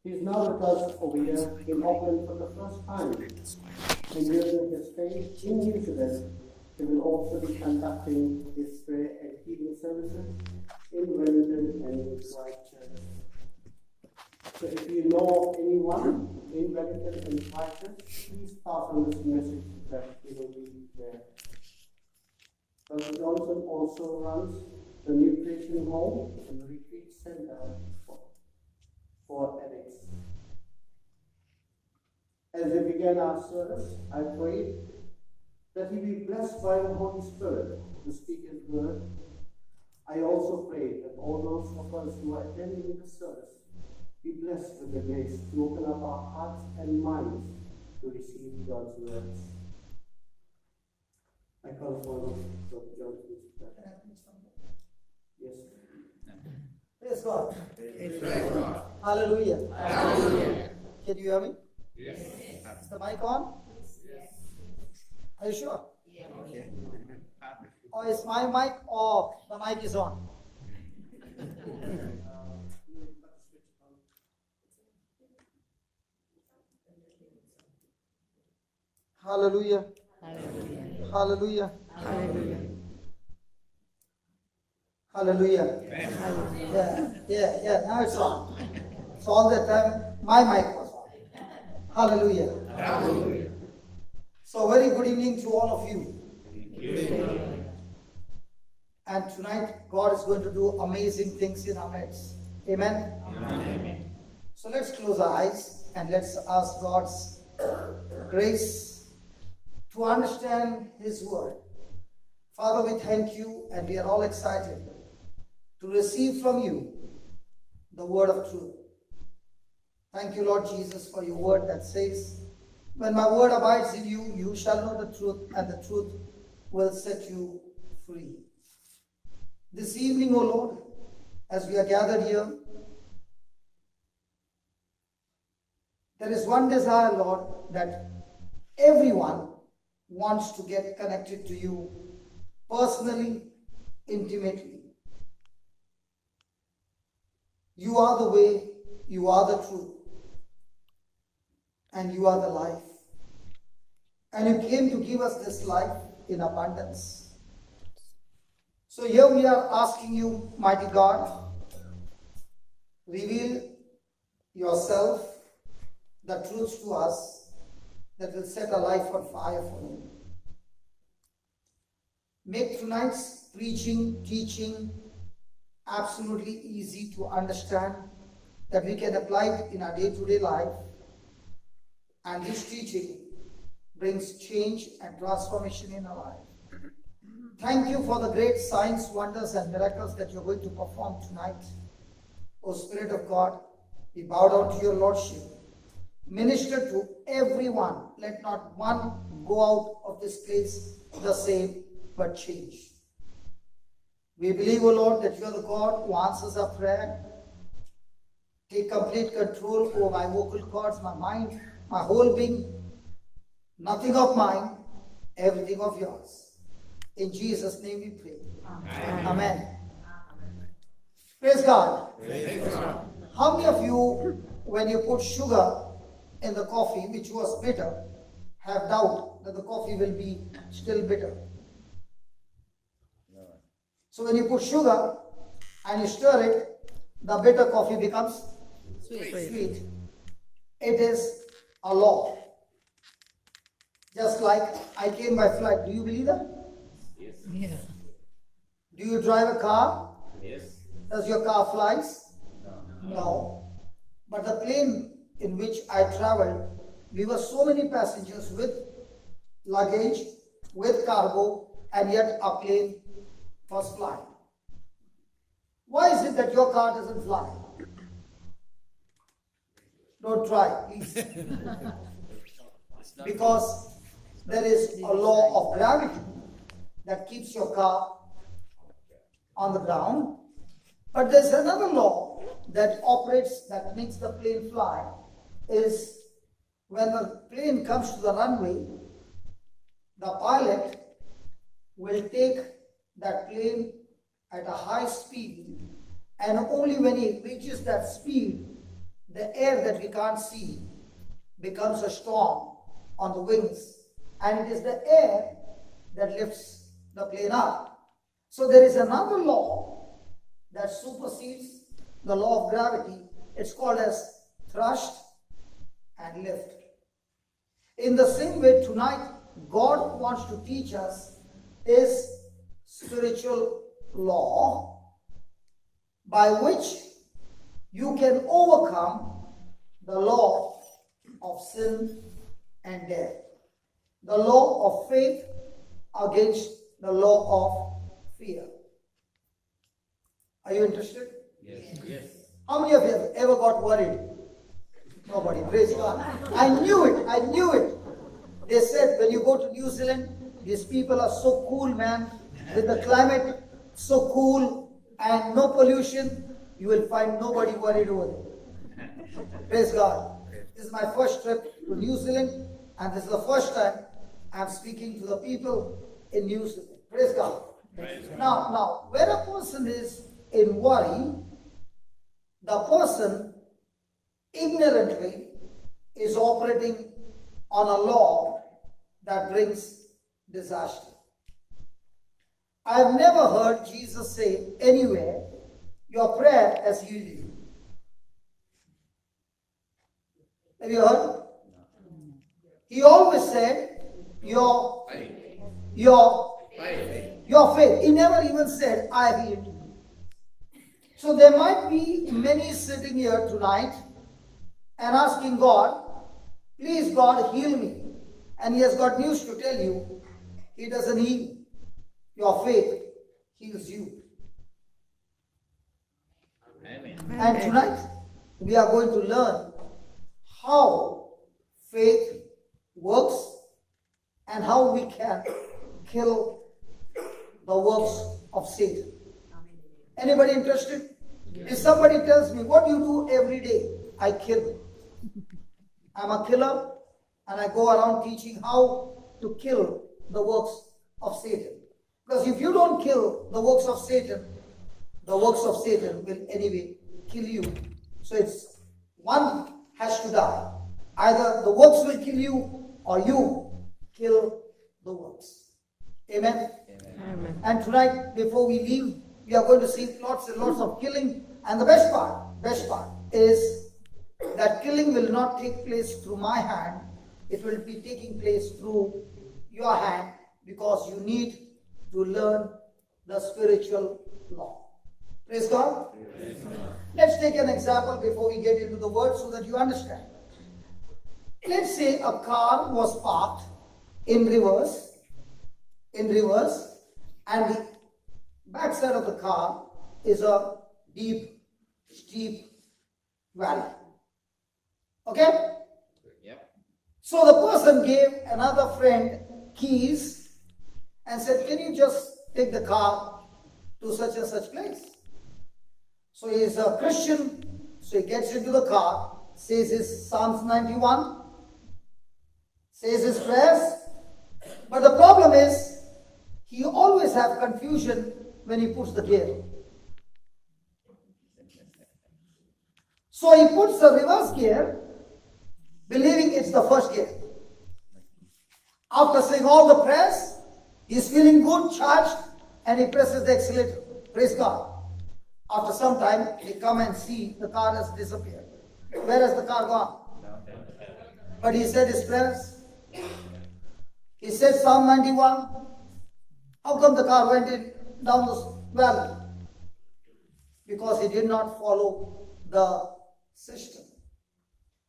He is now with us over here in Auckland for the first time. And during his stay in New Zealand, he will also be conducting his prayer and healing services in Wellington and in Christchurch. So if you know anyone in Wellington and Christchurch, please pass on this message that he will be there. Dr. Johnson also runs the Nutrition Home and the Retreat Center for addicts. As we began our service, I prayed that he be blessed by the Holy Spirit to speak his word. I also pray that all those of us who are attending the service be blessed with the grace to open up our hearts and minds to receive God's words. I call upon Dr. Johnson. Yes. Praise God. Praise God. Hallelujah. Hallelujah. Can you hear me? Yes. Is the mic on? Yes. Are you sure? Yeah. Or is my mic off? The mic is on. Hallelujah. Hallelujah. Hallelujah. Hallelujah. Hallelujah. Yeah. Now it's on. So all the time, my mic was on. Hallelujah. Hallelujah. So very good evening to all of you. Amen. And tonight, God is going to do amazing things in our midst. Amen. Amen. So let's close our eyes and let's ask God's grace to understand His word. Father, we thank you and we are all excited to receive from you the word of truth. Thank you, Lord Jesus, for your word that says, when my word abides in you, you shall know the truth, and the truth will set you free. This evening, O Lord, as we are gathered here, there is one desire, Lord, that everyone wants to get connected to you personally, intimately. You are the way, you are the truth, and you are the life. And you came to give us this life in abundance. So here we are asking you, mighty God, reveal yourself, the truths to us that will set our life on fire for you. Make tonight's preaching, teaching absolutely easy to understand, that we can apply it in our day-to-day life. And this teaching brings change and transformation in our life. Thank you for the great signs, wonders, and miracles that you're going to perform tonight. O Spirit of God, we bow down to your Lordship. Minister to everyone. Let not one go out of this place the same, but change. We believe, O Lord, that you are the God who answers our prayer. Take complete control over my vocal cords, my mind, my whole being. Nothing of mine, everything of yours. In Jesus' name we pray. Amen. Amen. Praise God. Praise God. How many of you, when you put sugar in the coffee, which was bitter, have doubt that the coffee will be still bitter? So when you put sugar and you stir it, the bitter coffee becomes sweet. It is a law. Just like I came by flight. Do you believe that? Yes. Yeah. Do you drive a car? Yes. Does your car flies? No. No. But the plane in which I traveled, we were so many passengers with luggage, with cargo, and yet our plane was flying. Why is it that your car doesn't fly? Don't try, please. Because there is a law of gravity that keeps your car on the ground. But there's another law that operates, that makes the plane fly, is when the plane comes to the runway, the pilot will take that plane at a high speed, and only when he reaches that speed, the air that we can't see becomes a storm on the wings, and it is the air that lifts the plane up. So there is another law that supersedes the law of gravity. It's called as thrust and lift. In the same way, tonight, God wants to teach us His spiritual law by which you can overcome the law of sin and death, the law of faith against the law of fear. Are you interested? Yes. Yes. How many of you have ever got worried? Nobody. Praise God. I knew it. I knew it. They said when you go to New Zealand, these people are so cool, man. With the climate so cool and no pollution, you will find nobody worried over there. Praise God. This is my first trip to New Zealand, and this is the first time I'm speaking to the people in New Zealand. Praise God. Praise God. Now, when a person is in worry, the person ignorantly is operating on a law that brings disaster. I've never heard Jesus say anywhere, your prayer has healed you. Have you heard? He always said, your faith. He never even said, I have healed you. So there might be many sitting here tonight and asking God, please God, heal me. And He has got news to tell you, He doesn't heal. Your faith heals you. Amen. And tonight, we are going to learn how faith works and how we can kill the works of Satan. Anybody interested? If somebody tells me, what do you do every day? I kill. I'm a killer, and I go around teaching how to kill the works of Satan. Because if you don't kill the works of Satan will anyway kill you. So it's one has to die. Either the works will kill you or you kill the works. Amen? Amen. And tonight, before we leave, we are going to see lots and lots of killing. And the best part is that killing will not take place through my hand. It will be taking place through your hand, because you need to learn the spiritual law. Praise God. Praise God. Let's take an example before we get into the word so that you understand. Let's say a car was parked in reverse, and the back side of the car is a deep, steep valley. Okay? Yep. So the person gave another friend keys and said, can you just take the car to such and such place? So he is a Christian, so he gets into the car, says his Psalms 91, says his prayers. But the problem is, he always has confusion when he puts the gear. So he puts the reverse gear, believing it's the first gear. After saying all the prayers, he's feeling good, charged, and he presses the accelerator. Praise God. After some time, they come and see the car has disappeared. Where has the car gone? But he said his prayers. He said Psalm 91. How come the car went down the valley? Because he did not follow the system.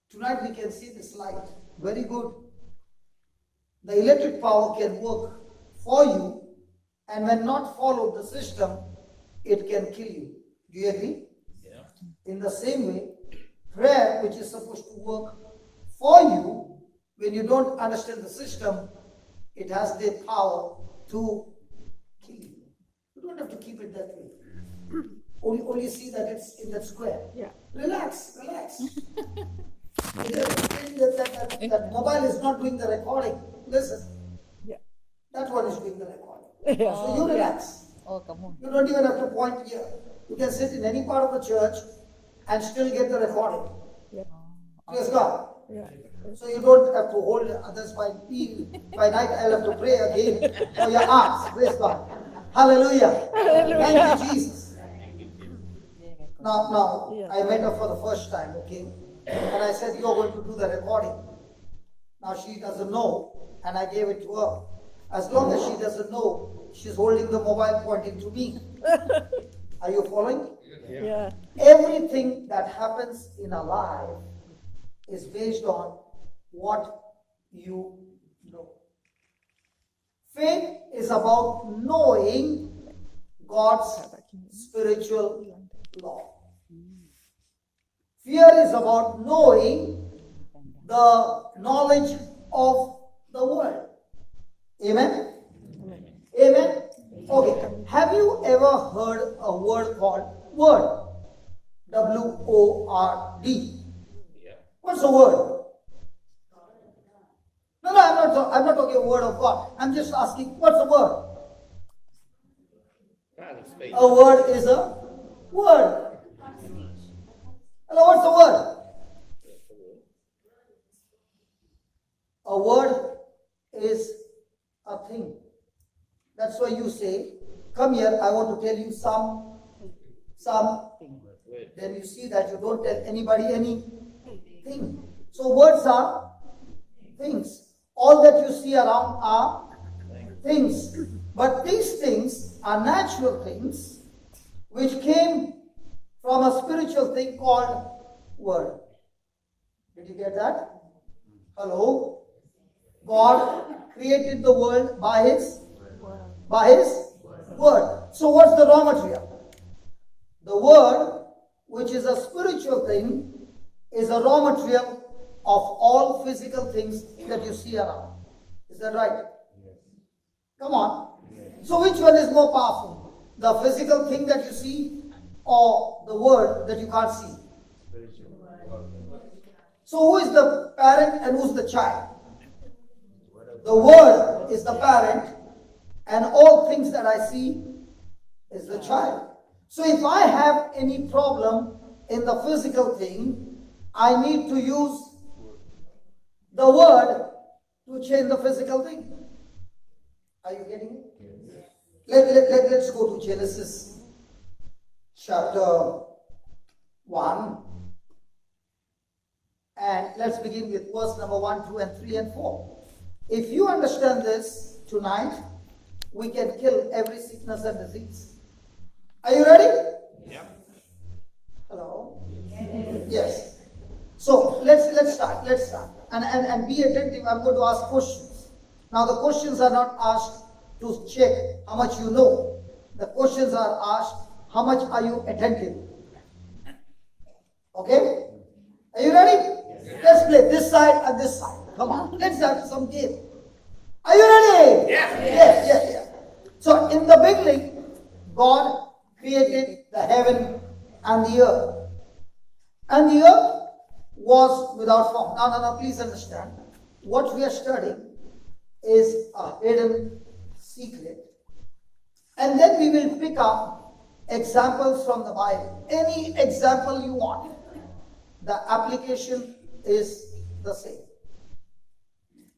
Tonight we can see this light. Very good. The electric power can work for you, and when not followed the system, it can kill you. Do you agree? Yeah. In the same way, prayer, which is supposed to work for you, when you don't understand the system, it has the power to kill you. You don't have to keep it that way. Only see that it's in that square. Yeah. Relax. That mobile is not doing the recording. Listen. Yeah. That one is doing the recording. Yeah. So you relax. Oh, come on. You don't even have to point here. You can sit in any part of the church and still get the recording. Yeah. Praise God. Yeah. So you don't have to hold others by night. I'll have to pray again for your arms. Praise God. Hallelujah. Thank you, Jesus. Now, Yes. I met her for the first time, okay? And I said, you're going to do the recording. Now she doesn't know, and I gave it to her. As long as she doesn't know, she's holding the mobile pointing to me. Are you following? Yeah. Everything that happens in our life is based on what you know. Faith is about knowing God's spiritual law. Fear is about knowing the knowledge of the world. Amen? Amen? Okay. Have you ever heard a word called word? W-O-R-D. Yeah. What's a word? No, I'm not talking a word of God. I'm just asking, what's a word? Father speak. A word is a word. Hello, what's a word? A word is a thing. That's why you say, come here, I want to tell you some. Then you see that you don't tell anybody anything. So words are things. All that you see around are things. But these things are natural things which came from a spiritual thing called word. Did you get that? Hello? God created the world by his word. So what's the raw material? The word, which is a spiritual thing, is a raw material of all physical things that you see around. Is that right? Yes. Come on. Yes. So which one is more powerful? The physical thing that you see or the word that you can't see? So who is the parent and who's the child? The word is the parent and all things that I see is the child. So if I have any problem in the physical thing, I need to use the word to change the physical thing. Are you getting it? Yes. Let's go to Genesis chapter 1. And let's begin with verse number 1, 2, and 3, and 4. If you understand this tonight, we can kill every sickness and disease. Are you ready? Yep. Hello? Yes. So let's start. And be attentive. I'm going to ask questions. Now the questions are not asked to check how much you know. The questions are asked, how much are you attentive? Okay? Are you ready? Yes. Let's play this side and this side. Come on. Let's have some game. Are you ready? Yes. So in the beginning, God created the heaven and the earth. And the earth was without form. Now, please understand. What we are studying is a hidden secret. And then we will pick up examples from the Bible. Any example you want. The application is the same.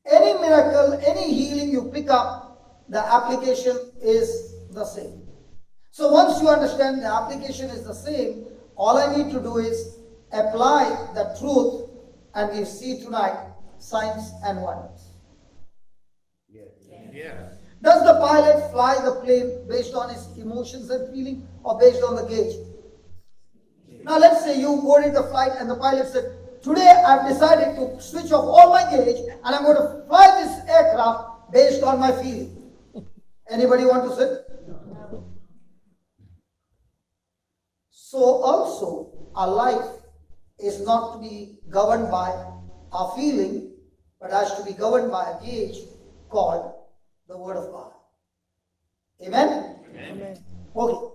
Any miracle, any healing you pick up, the application is the same. So once you understand the application is the same, all I need to do is apply the truth, and we see tonight signs and wonders. Yeah. Does the pilot fly the plane based on his emotions and feeling or based on the gauge? Now let's say you boarded the flight and the pilot said, today I've decided to switch off all my gauge and I'm going to fly this aircraft based on my feeling. Anybody want to sit? So also, our life is not to be governed by our feeling, but has to be governed by a gauge called the Word of God. Amen? Amen. Okay.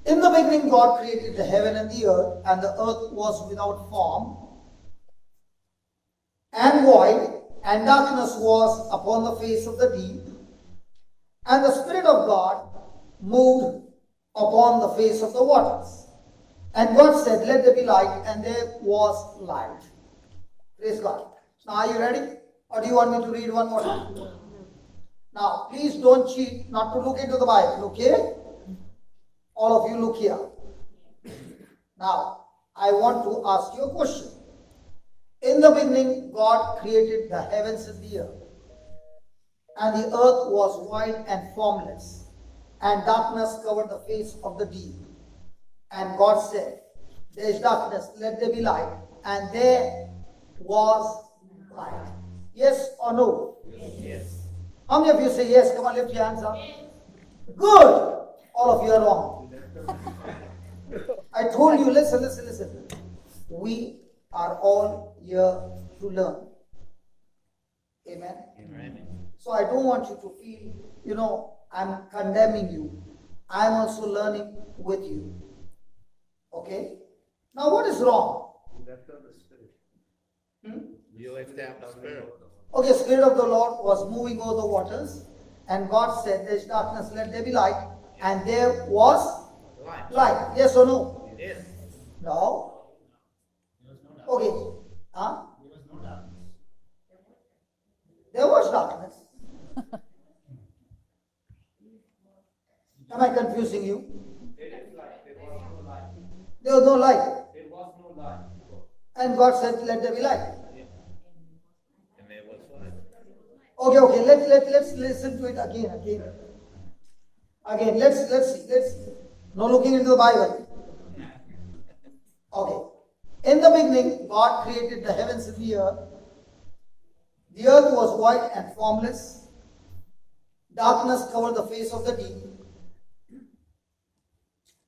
In the beginning, God created the heaven and the earth was without form and void, and darkness was upon the face of the deep, and the Spirit of God moved upon the face of the waters. And God said, let there be light, and there was light. Praise God. Now, are you ready? Or do you want me to read one more time? Now, please don't cheat not to look into the Bible, okay? All of you look here. Now, I want to ask you a question. In the beginning, God created the heavens and the earth. And the earth was void and formless, and darkness covered the face of the deep. And God said, there is darkness, let there be light. And there was light. Yes or no? Yes. How many of you say yes? Come on, lift your hands up. Good. All of you are wrong. I told you, listen. We are all here to learn. Amen. Amen. So I don't want you to feel, I'm condemning you. I'm also learning with you. Okay? Now what is wrong? You accept the Spirit. Okay, Spirit of the Lord was moving over the waters, and God said, there is darkness, let there be light, and there was light. Yes or no? Yes. No? Okay. Huh? There was darkness. Am I confusing you? There was no light. And God said, let there be light. And there was light. Okay, let's listen to it again. Again, let's see. No looking into the Bible. Okay. In the beginning, God created the heavens and the earth. The earth was void and formless. Darkness covered the face of the deep.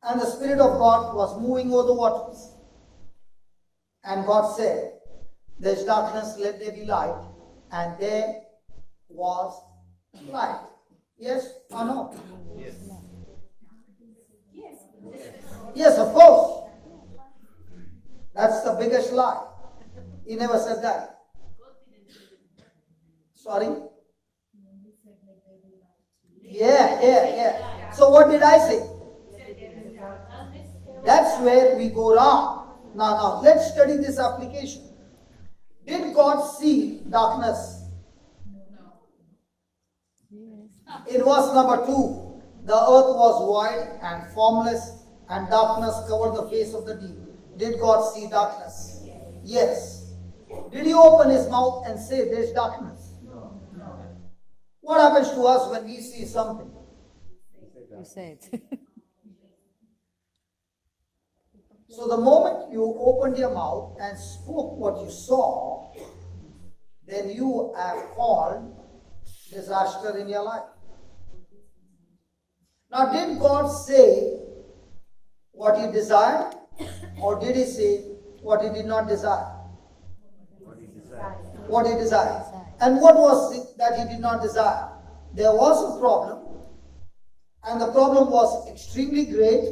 And the Spirit of God was moving over the waters. And God said, there is darkness, let there be light. And there was light. Yes or no? Yes. Yes, of course. That's the biggest lie. He never said that. Sorry? Yeah. So what did I say? That's where we go wrong. Now, let's study this application. Did God see darkness? In verse number 2, the earth was void and formless, and darkness covered the face of the deep. Did God see darkness? Yes. Did he open his mouth and say there is darkness? No. What happens to us when we see something? You said. So the moment you opened your mouth and spoke what you saw, then you have caused disaster in your life. Now, did God say what he desired, or did he say what he did not desire? What he desired. And what was it that he did not desire? There was a problem, and the problem was extremely great,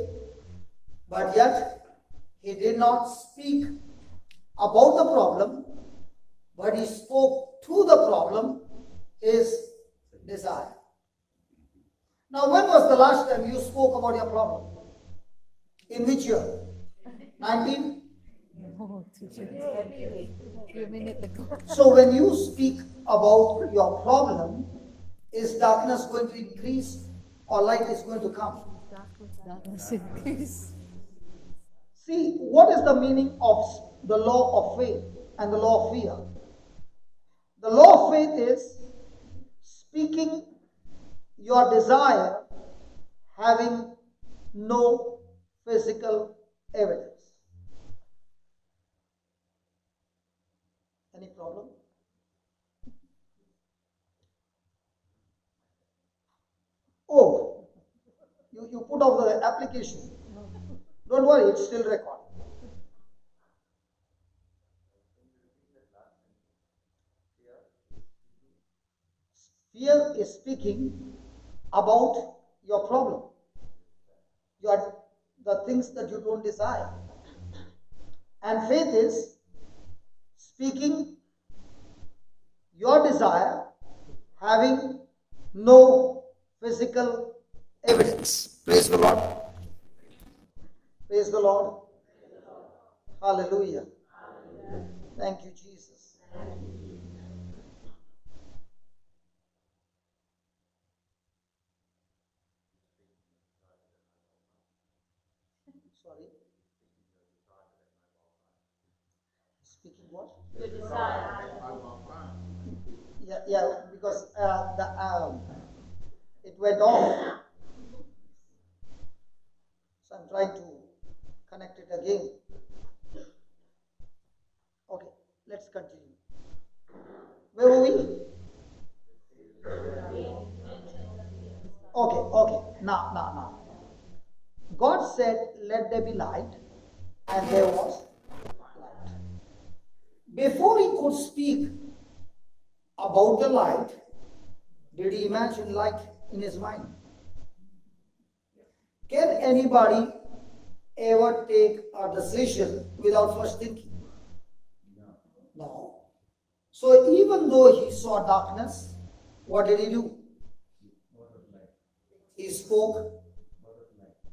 but yet he did not speak about the problem, but he spoke to the problem, his desire. Now, when was the last time you spoke about your problem? In which year? 19? No, a few minutes ago. So when you speak about your problem, is darkness going to increase or light is going to come? Darkness increase. See, what is the meaning of the law of faith and the law of fear? The law of faith is speaking your desire having no physical evidence. Any problem? Oh, you put off the application. Don't worry, it's still recorded. Fear is speaking about your problem, the things that you don't desire. And faith is speaking your desire having no physical evidence. Praise the Lord. Praise the Lord. Hallelujah. Thank you, Jesus. Sorry. Speaking what? Yeah, because it went off. So I'm trying to connect it again. Okay, let's continue. Where were we? Okay. Now. God said, let there be light, and there was light. Before he could speak about the light, did he imagine light in his mind? Can anybody ever take a decision without first thinking? No. So even though he saw darkness, what did he do? He spoke,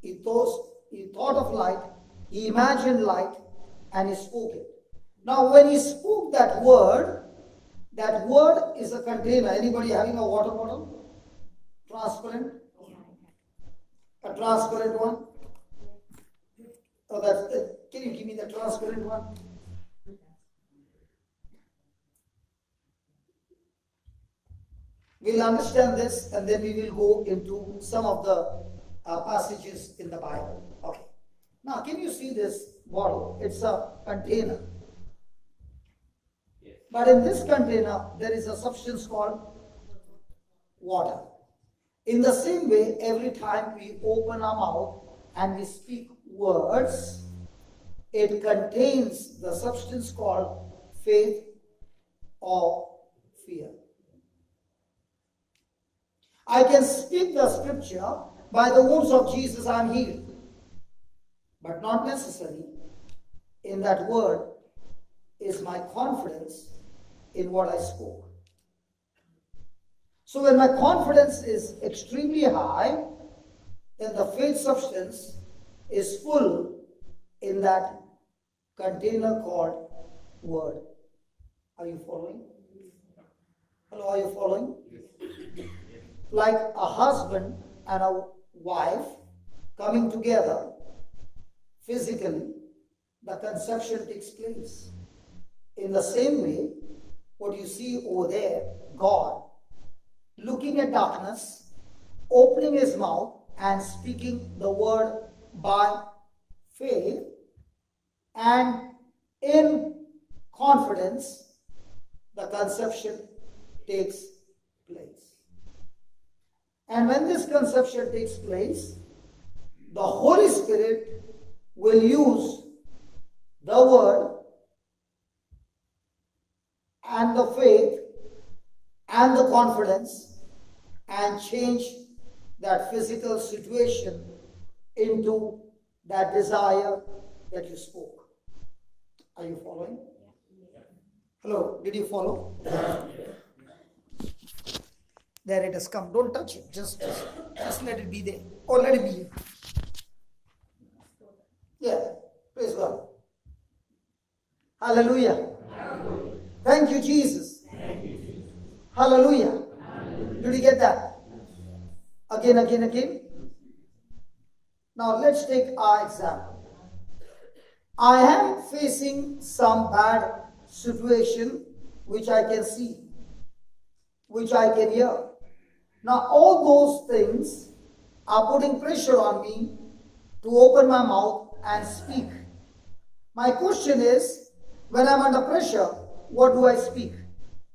he thought of light, he imagined light, and he spoke it. Now when he spoke that word is a container. Anybody having a water bottle? Transparent? A transparent one? Oh, can you give me the transparent one? We'll understand this and then we will go into some of the passages in the Bible. Okay. Now, can you see this bottle? It's a container. Yes. But in this container, there is a substance called water. In the same way, every time we open our mouth and we speak words, it contains the substance called faith or fear. I can speak the scripture, by the wounds of Jesus I am healed. But not necessarily in that word is my confidence in what I spoke. So when my confidence is extremely high, then the faith substance is full in that container called word. Are you following? Hello, are you following? Like a husband and a wife coming together physically, the conception takes place. In the same way, what you see over there, God looking at darkness, opening his mouth and speaking the word by faith, and in confidence, the conception takes place. And when this conception takes place, the Holy Spirit will use the word and the faith and the confidence and change that physical situation into that desire that you spoke. Are you following? Hello, did you follow? There it has come. Don't touch it. Just let it be there. Or let it be here. Yeah. Praise God. Hallelujah. Hallelujah. Thank you, Jesus. Thank you, Jesus. Hallelujah. Hallelujah. Did you get that? Again. Now let's take our example. I am facing some bad situation which I can see, which I can hear. Now all those things are putting pressure on me to open my mouth and speak. My question is, when I'm under pressure, what do I speak?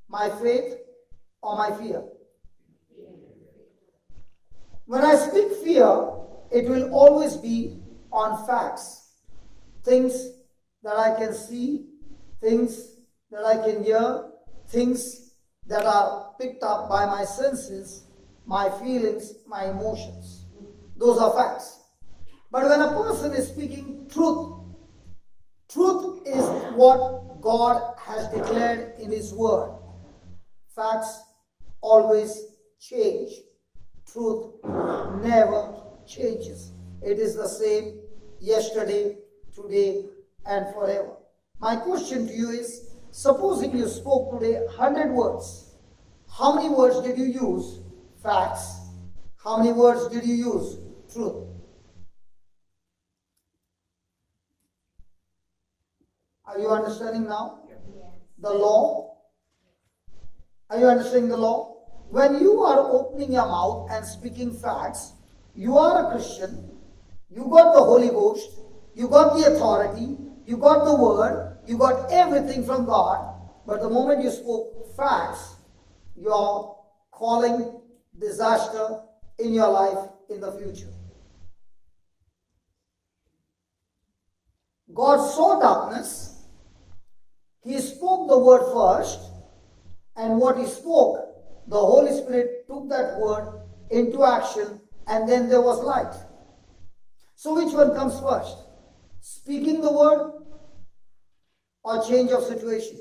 My faith or my fear? When I speak fear, it will always be on facts, things that I can see, things that I can hear, things that are picked up by my senses, my feelings, my emotions. Those are facts. But when a person is speaking truth, truth is what God has declared in His Word. Facts always change. Truth never changes. It is the same yesterday, today, and forever. My question to you is, Supposing you spoke today 100 words. How many words did you use? Facts. How many words did you use? Truth. Are you understanding now? The law? Are you understanding the law? When you are opening your mouth and speaking facts, you are a Christian, you got the Holy Ghost, you got the authority, you got the word, you got everything from God, but the moment you spoke facts, you are calling disaster in your life in the future. God saw darkness, He spoke the word first, and what He spoke, the Holy Spirit took that word into action, and then there was light. So which one comes first? Speaking the word or change of situation?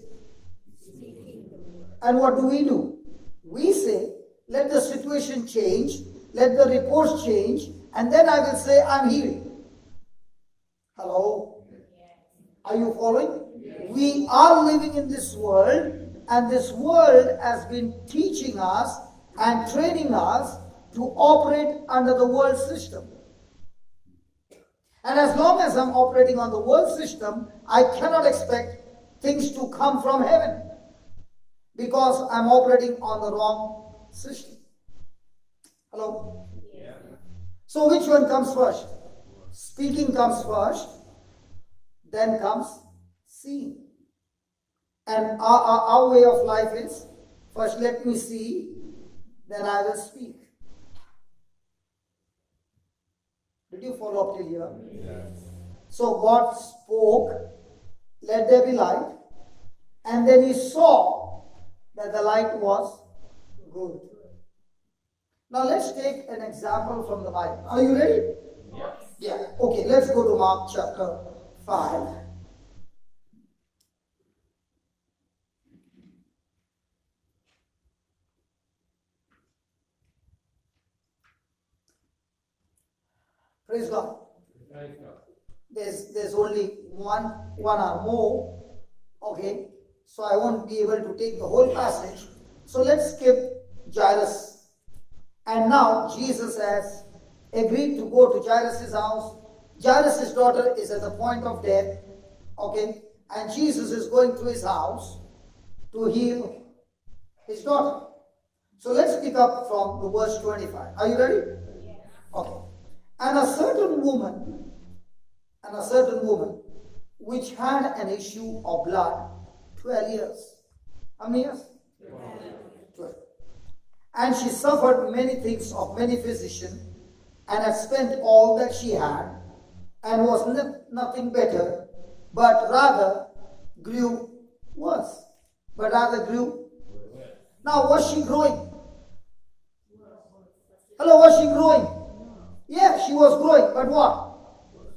And what do? We say, let the situation change, let the reports change, and then I will say, I'm healed. Hello? Are you following? We are living in this world, and this world has been teaching us and training us to operate under the world system. And as long as I'm operating on the world system, I cannot expect things to come from heaven, because I'm operating on the wrong system. Hello? Yeah. So which one comes first? Speaking comes first, then comes seeing. And our way of life is, first let me see, then I will speak. Did you follow up till here? Yes. So God spoke, let there be light, and then He saw that the light was good. Now let's take an example from the Bible. Are you ready? Yes. Yeah. Okay, let's go to Mark chapter 5. Praise God. There's only one or more. Okay, so I won't be able to take the whole passage. So let's skip Jairus. And now Jesus has agreed to go to Jairus' house. Jairus' daughter is at the point of death. Okay, and Jesus is going to his house to heal his daughter. So let's pick up from the verse 25. Are you ready? Yes. Okay. And a certain woman, which had an issue of blood 12 years. How many years? 12. And she suffered many things of many physicians, and had spent all that she had, and was nothing better, but rather grew worse. Now, was she growing? Hello, was she growing? Yeah, she was growing, but what?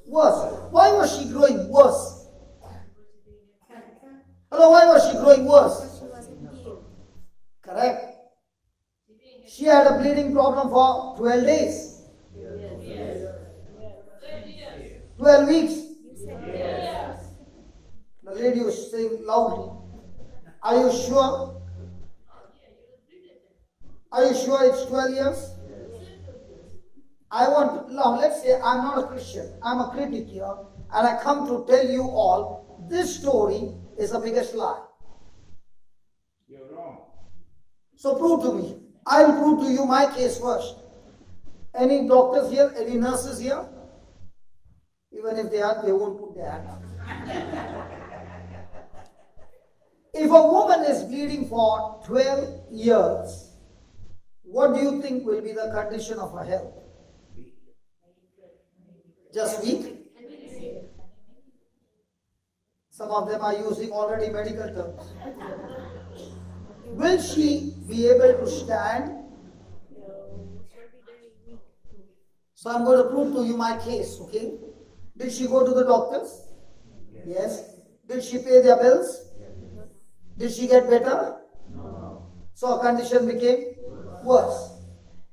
Worse. Why was she growing worse? Hello, why was she growing worse? Correct. She had a bleeding problem for 12 days. 12 weeks. The lady was saying loudly, are you sure? Are you sure it's 12 years? Now let's say I'm not a Christian, I'm a critic here, and I come to tell you all, this story is the biggest lie. You're wrong. So prove to me. I will prove to you my case first. Any doctors here, any nurses here? Even if they are, they won't put their hand up. If a woman is bleeding for 12 years, what do you think will be the condition of her health? Just weak? Some of them are using already medical terms. Will she be able to stand? So I'm going to prove to you my case, okay? Did she go to the doctors? Yes. Did she pay their bills? Did she get better? No. So her condition became worse.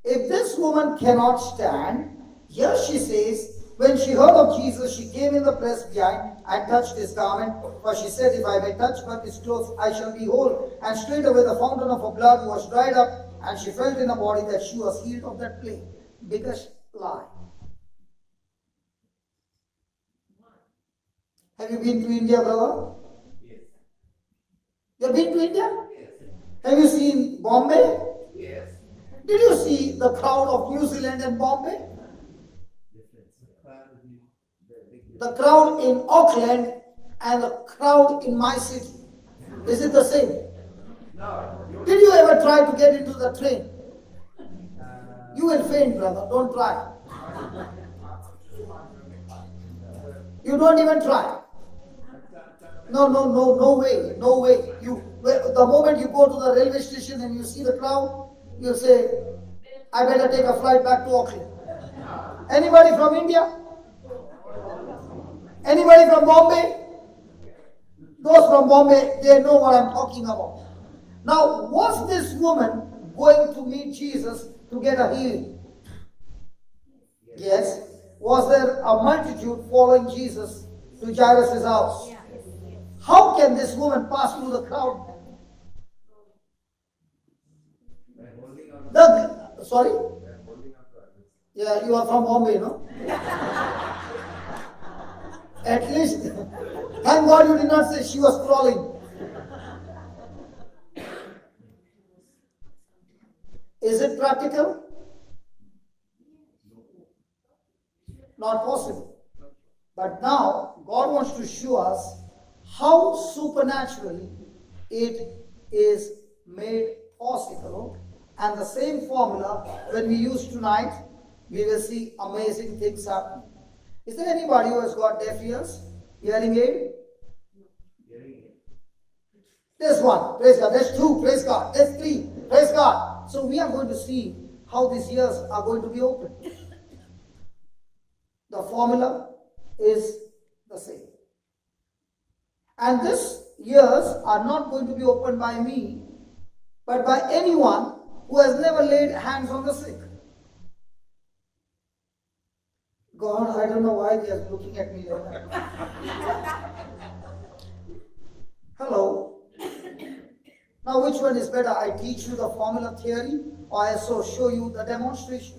If this woman cannot stand, here she says, When she heard of Jesus, she came in the press behind and touched his garment. For she said, if I may touch but his clothes, I shall be whole. And straightway the fountain of her blood was dried up, and she felt in her body that she was healed of that plague. Biggest lie. Have you been to India, brother? Yes. You have been to India? Yes. Have you seen Bombay? Yes. Did you see the crowd of New Zealand and Bombay? The crowd in Auckland and the crowd in my city. Is it the same? No. Did you ever try to get into the train? You will faint, brother. Don't try. You don't even try. No way, no way. The moment you go to the railway station and you see the crowd, you say, I better take a flight back to Auckland. Anybody from India? Anybody from Bombay? Those from Bombay, they know what I'm talking about. Now, was this woman going to meet Jesus to get a healing? Yes. Was there a multitude following Jesus to Jairus' house? How can this woman pass through the crowd? Sorry? Yeah, you are from Bombay, no? At least, thank God you did not say she was crawling. Is it practical? Not possible. But now, God wants to show us how supernaturally it is made possible. And the same formula, when we use tonight, we will see amazing things happen. Is there anybody who has got deaf ears? Hearing aid? There's one, praise God. There's two, praise God. There's three, praise God. So we are going to see how these ears are going to be opened. The formula is the same. And these ears are not going to be opened by me, but by anyone who has never laid hands on the sick. God, I don't know why they are looking at me like that. Hello. Now, which one is better? I teach you the formula theory, or I show you the demonstration?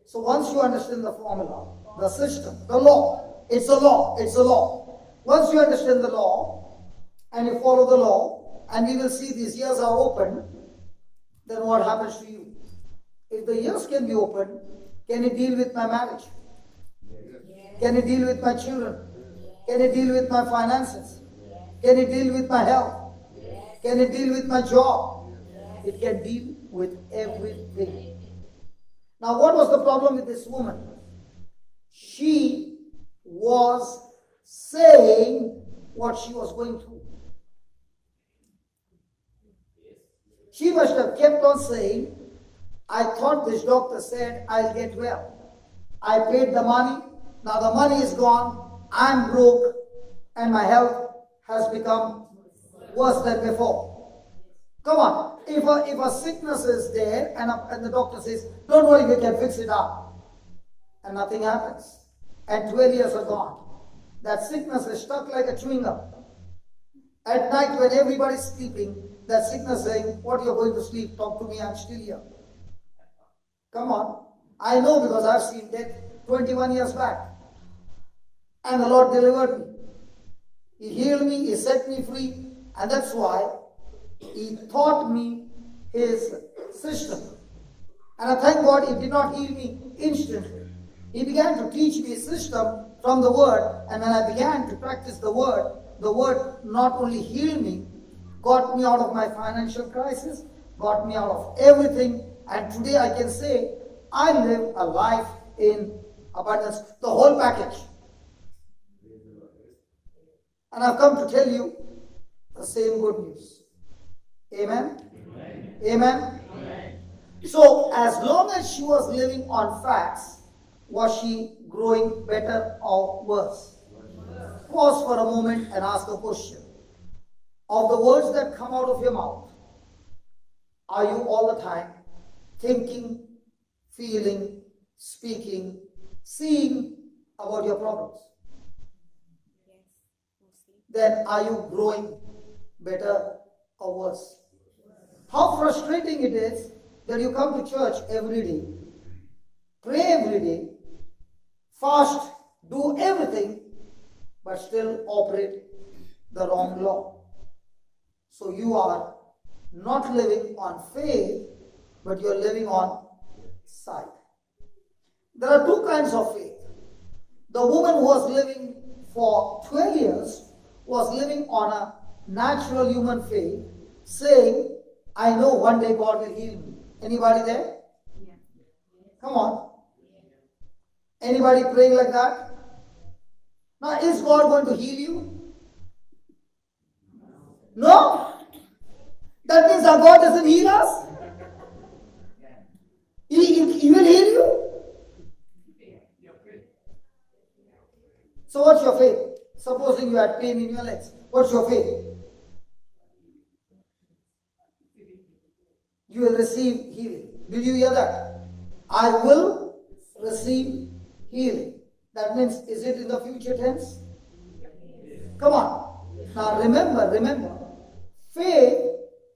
So once you understand the formula, the system, the law, it's a law, it's a law. Once you understand the law, and you follow the law, and we will see these ears are open, then what happens to you? If the ears can be opened, can it deal with my marriage? Can it deal with my children? Can it deal with my finances? Can it deal with my health? Can it deal with my job? It can deal with everything. Now, what was the problem with this woman? She was saying what she was going through. She must have kept on saying, I thought this doctor said I'll get well. I paid the money. Now the money is gone. I'm broke. And my health has become worse than before. Come on. If a sickness is there and the doctor says, don't worry, we can fix it up. And nothing happens. And 12 years are gone. That sickness is stuck like a chewing gum. At night when everybody's sleeping, that sickness saying, what, you're going to sleep? Talk to me, I'm still here. Come on. I know because I've seen death 21 years back. And the Lord delivered me. He healed me, He set me free. And that's why He taught me His system. And I thank God He did not heal me instantly. He began to teach me His system from the Word. And when I began to practice the Word not only healed me, got me out of my financial crisis, got me out of everything. And today I can say, I live a life in abundance, the whole package. And I've come to tell you the same good news. Amen? Amen? Amen? Amen. So, as long as she was living on facts, was she growing better or worse? Pause for a moment and ask a question. Of the words that come out of your mouth, are you all the time thinking, feeling, speaking seeing about your problems? Then are you growing better or worse? How frustrating it is that you come to church every day, pray every day, fast, do everything, but still operate the wrong law. So you are not living on faith, but you are living on sight. There are two kinds of faith. The woman who was living for 12 years was living on a natural human faith, saying, I know one day God will heal me. Anybody there? Yeah. Come on. Anybody praying like that? Now, is God going to heal you? No? That means our God doesn't heal us? He will heal you? So what's your faith? Supposing you had pain in your legs. What's your faith? You will receive healing. Did you hear that? I will receive healing. That means, is it in the future tense? Come on. Now remember, faith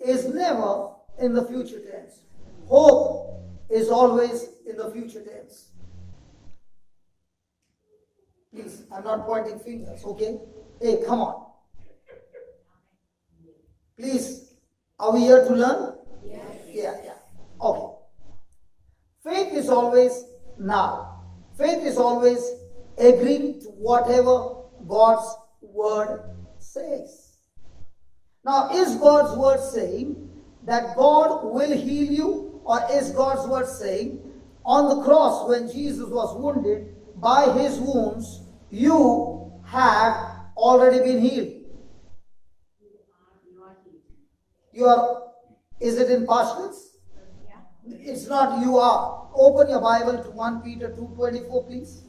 is never in the future tense. Hope is always in the future tense. Please, I'm not pointing fingers, okay? Hey, come on. Please, are we here to learn? Yes. Yeah. Okay. Faith is always now. Faith is always agreeing to whatever God's word says. Now, is God's word saying that God will heal you, or is God's word saying on the cross when Jesus was wounded, by his wounds you have already been healed? You are. Is it in past tense? It's not you are. Open your Bible to 1 Peter 2:24, please.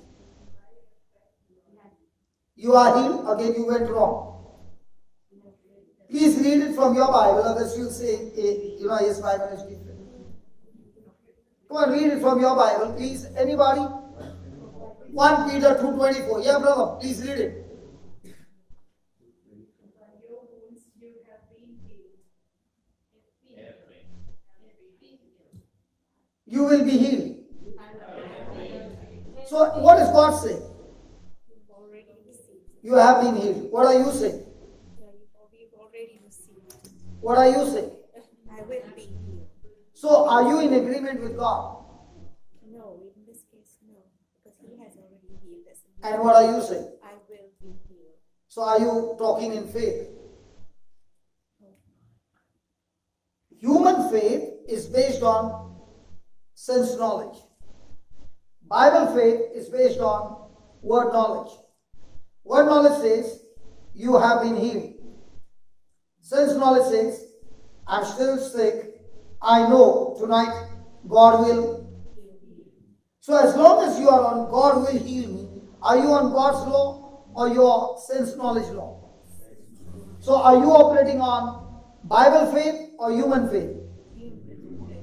You are healed. Again, you went wrong. Please read it from your Bible, otherwise you'll say, his Bible is different. Come on, read it from your Bible, please. Anybody? 1 Peter 2:24. Yeah, brother, please read it. You will be healed. So, what does God say? You have been healed. What are you saying? What are you saying? I will be healed. So, are you in agreement with God? No, in this case, no, because He has already healed us. And what are you saying? I will be healed. So, are you talking in faith? Human faith is based on sense knowledge. Bible faith is based on word knowledge. Word knowledge says, you have been healed. Sense knowledge says, I'm still sick. I know tonight God will. So as long as you are on God will heal me, are you on God's law or your sense knowledge law? So are you operating on Bible faith or human faith?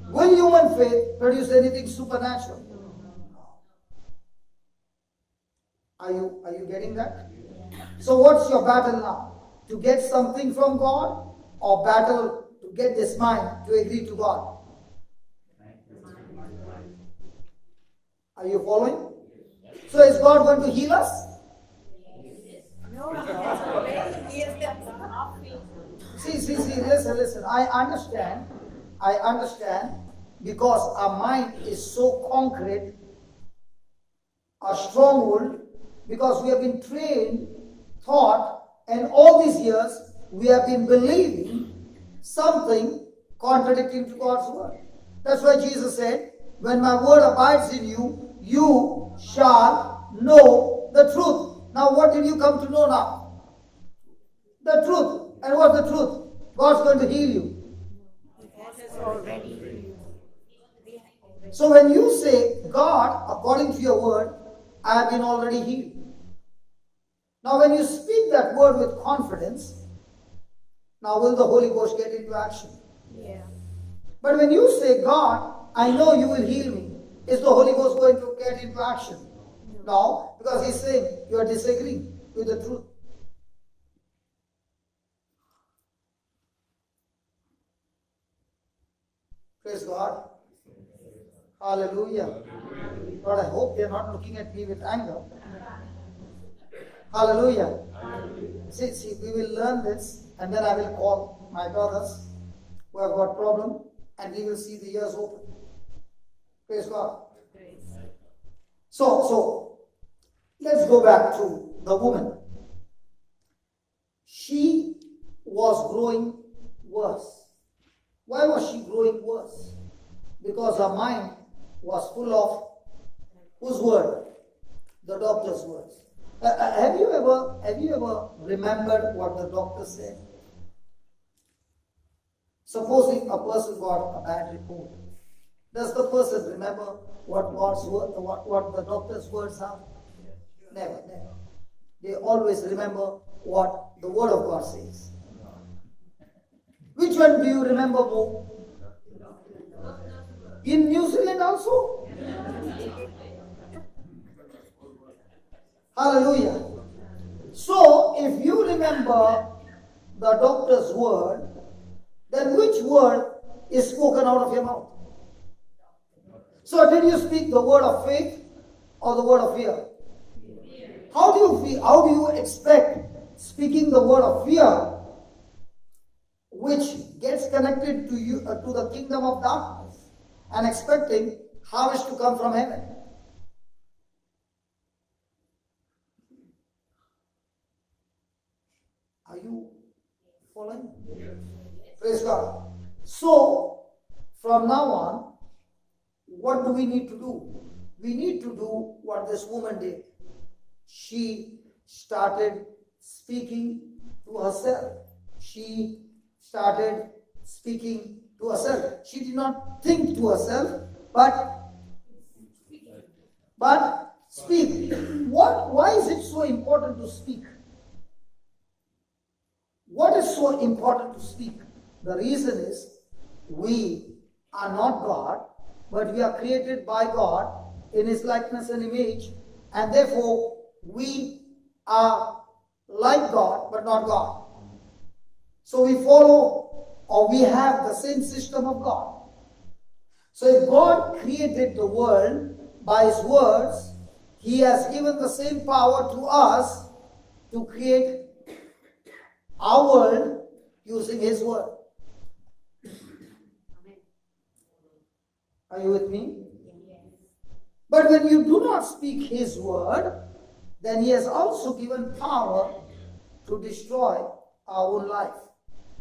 Will human faith produce anything supernatural? Are you getting that? So what's your battle now? To get something from God, or battle to get this mind to agree to God? Are you following? So is God going to heal us? No, He has already healed us. See, listen. I understand because our mind is so concrete, a stronghold, because we have been trained, taught, and all these years we have been believing something contradicting to God's word. That's why Jesus said, when my word abides in you, you shall know the truth. Now what did you come to know now? The truth. And what's the truth? God's going to heal you. He has already healed. So when you say, God, according to your word, I have been already healed. Now when you speak that word with confidence, now will the Holy Ghost get into action? Yeah. But when you say, God, I know you will heal me, is the Holy Ghost going to get into action? No, because he's saying you are disagreeing with the truth. Praise God. Hallelujah. Lord, I hope they are not looking at me with anger. Hallelujah. See, we will learn this, and then I will call my brothers who have got problem, and we will see the ears open. Praise God. So let's go back to the woman. She was growing worse. Why was she growing worse? Because her mind was full of whose word? The doctor's words. Have you ever remembered what the doctor said? Supposing a person got a bad report, does the person remember what God's word, what the doctor's words are? Never. They always remember what the word of God says. Which one do you remember more? In New Zealand also? Hallelujah. So, if you remember the doctor's word, then which word is spoken out of your mouth? So, did you speak the word of faith or the word of fear? How do you feel? How do you expect speaking the word of fear, which gets connected to you to the kingdom of darkness, and expecting harvest to come from heaven? Are you following? Praise God. So, from now on, what do we need to do? We need to do what this woman did. She started speaking to herself. She started speaking to herself. She did not think to herself, but speak. Why is it so important to speak? What is so important to speak? The reason is we are not God, but we are created by God in His likeness and image, and therefore we are like God, but not God. So we follow, or we have the same system of God. So if God created the world by His words, He has given the same power to us to create our world using His word. Are you with me? But when you do not speak His word, then He has also given power to destroy our own life.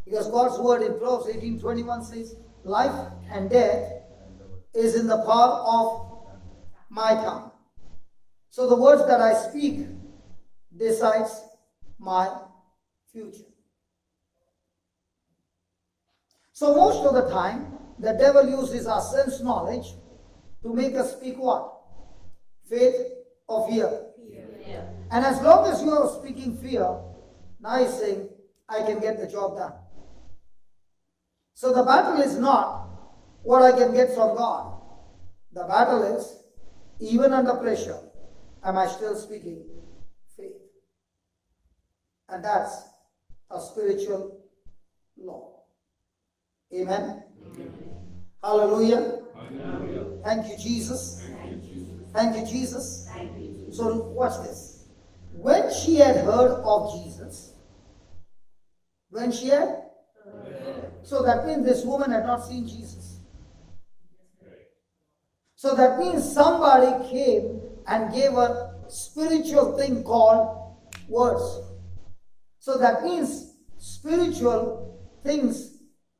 Because God's word in Proverbs 18:21 says, life and death is in the power of my tongue. So the words that I speak decides my future. So most of the time, the devil uses our sense knowledge to make us speak what? Faith or fear. And as long as you are speaking fear, now he's saying, I can get the job done. So the battle is not what I can get from God. The battle is, even under pressure, am I still speaking faith? And that's a spiritual law. Amen. Hallelujah. Thank you, Jesus. Thank you, Jesus. So watch this. When she had heard of Jesus, so that means this woman had not seen Jesus. So that means somebody came and gave her spiritual thing called words. So that means spiritual things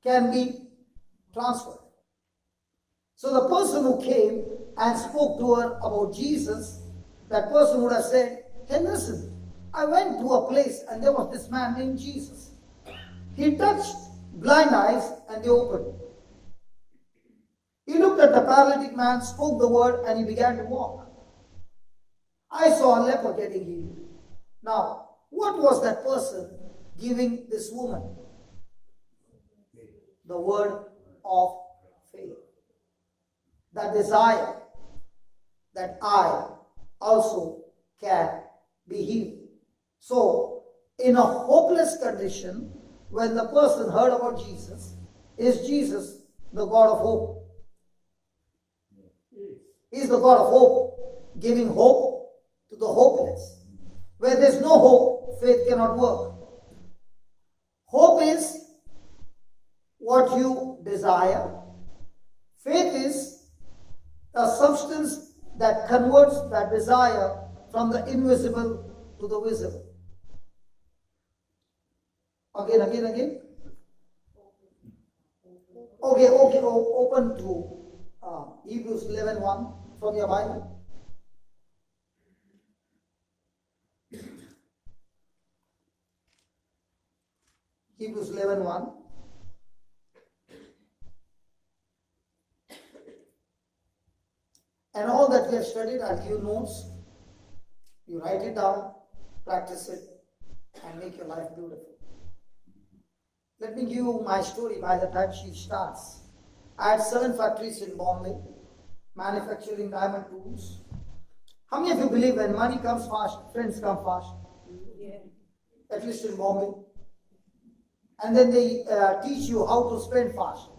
can be transferred. So the person who came and spoke to her about Jesus, that person would have said, hey, listen, I went to a place and there was this man named Jesus. He touched blind eyes and they opened. He looked at the paralytic man, spoke the word, and he began to walk. I saw a leper getting healed. Now, what was that person giving this woman? The word of faith. That desire that I, also can be healed. So, in a hopeless condition, when the person heard about Jesus, is Jesus the God of hope? He is the God of hope, giving hope to the hopeless. Where there is no hope, faith cannot work. Hope is what you desire. Faith is a substance that converts that desire from the invisible to the visible. Again. Okay, open to Hebrews 11:1 from your Bible. Hebrews 11:1. And all that we have studied, I'll give you notes. You write it down, practice it, and make your life beautiful. Let me give you my story by the time she starts. I had 7 factories in Bombay, manufacturing diamond tools. How many of you believe when money comes fast, friends come fast? Yeah. At least in Bombay. And then they teach you how to spend fast.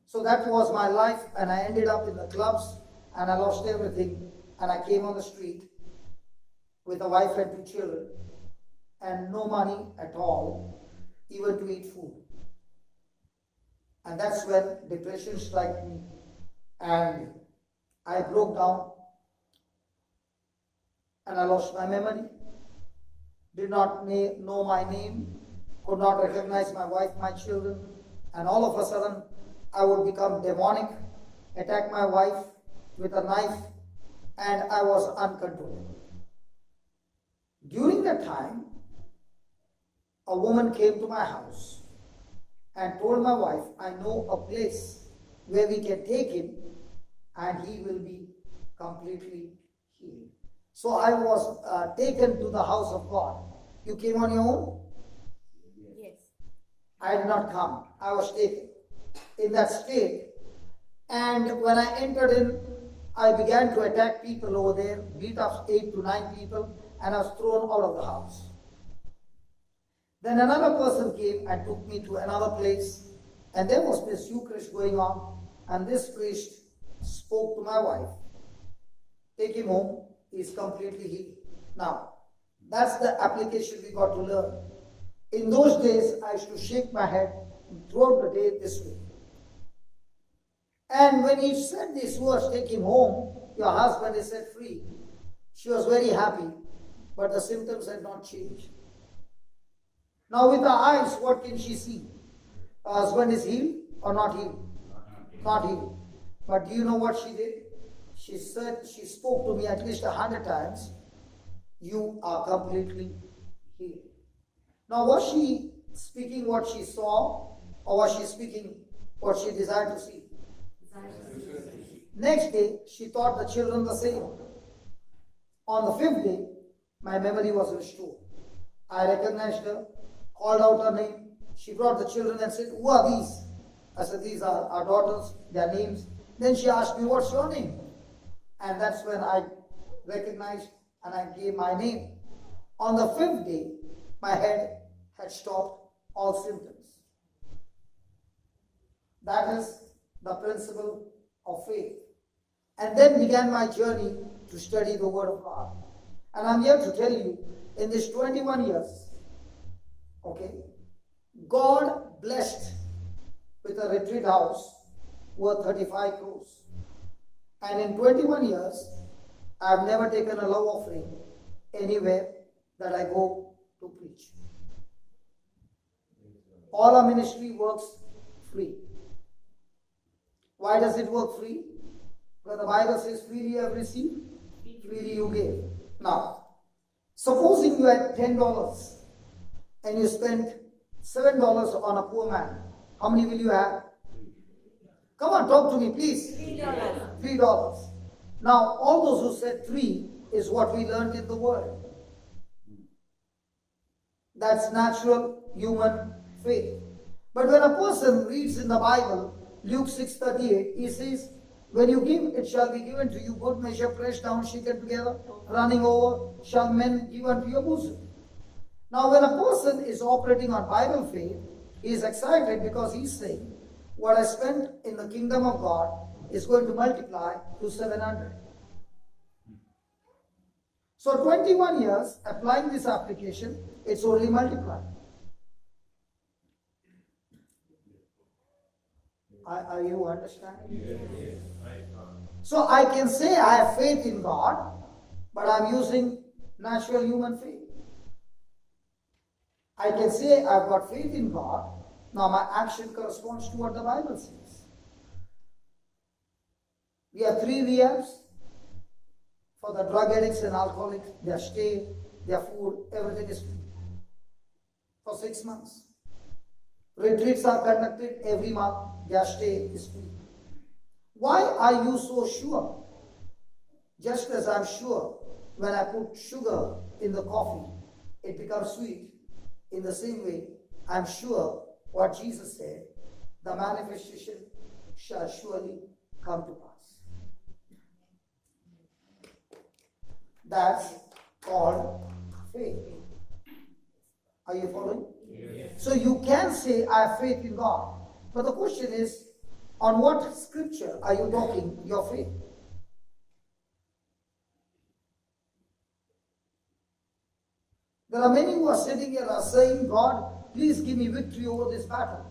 So that was my life, and I ended up in the clubs, and I lost everything, and I came on the street with a wife and 2 children, and no money at all, even to eat food. And that's when depression struck me, and I broke down, and I lost my memory, did not know my name, could not recognize my wife, my children, and all of a sudden, I would become demonic, attack my wife with a knife, and I was uncontrollable. During that time, a woman came to my house and told my wife, I know a place where we can take him and he will be completely healed. So I was taken to the house of God. You came on your own? Yes. I did not come. I was taken in that state. And when I entered in, I began to attack people over there, beat up 8 to 9 people, and I was thrown out of the house. Then another person came and took me to another place, and there was this Eucharist going on, and this priest spoke to my wife. Take him home, he is completely healed. Now, that's the application we got to learn. In those days, I used to shake my head throughout the day this way. And when he said these words, take him home, your husband is set free, she was very happy, but the symptoms had not changed. Now with her eyes, what can she see? Her husband is healed or not healed? Not healed. But do you know what she did? She said, she spoke to me at least 100 times, you are completely healed. Now was she speaking what she saw, or was she speaking what she desired to see? Next day, she taught the children the same. On the 5th day, my memory was restored. I recognized her, called out her name. She brought the children and said, who are these? I said, these are our daughters, their names. Then she asked me, what's your name? And that's when I recognized and I gave my name. On the 5th day, my head had stopped all symptoms. That is the principle of faith. And then began my journey to study the Word of God. And I'm here to tell you, in this 21 years, okay, God blessed with a retreat house worth 35 crores. And in 21 years, I've never taken a love offering anywhere that I go to preach. All our ministry works free. Why does it work free? Because the Bible says, freely you have received, freely you gave. Now, supposing you had $10 and you spent $7 on a poor man, how many will you have? Come on, talk to me, please. $3. $3. Now, all those who said 3 is what we learned in the Word. That's natural human faith. But when a person reads in the Bible, Luke 6:38, he says, When you give, it shall be given to you. Good measure, pressed down, shaken together, running over, shall men give unto your bosom. Now, when a person is operating on Bible faith, he is excited because he's saying, what I spent in the kingdom of God is going to multiply to 700. So 21 years applying this application, it's only multiplied. Are you understanding? Yes. So I can say I have faith in God, but I'm using natural human faith. I can say I've got faith in God. Now my action corresponds to what the Bible says. We have 3 rehabs for the drug addicts and alcoholics. Their stay, their food, everything is free for 6 months. Retreats are conducted every month. Their stay is free. Why are you so sure? Just as I'm sure when I put sugar in the coffee, it becomes sweet. In the same way, I'm sure what Jesus said, the manifestation shall surely come to pass. That's called faith. Are you following? Yes. So you can say, I have faith in God. But the question is, on what scripture are you talking your faith? There are many who are sitting here are saying, God, please give me victory over this battle.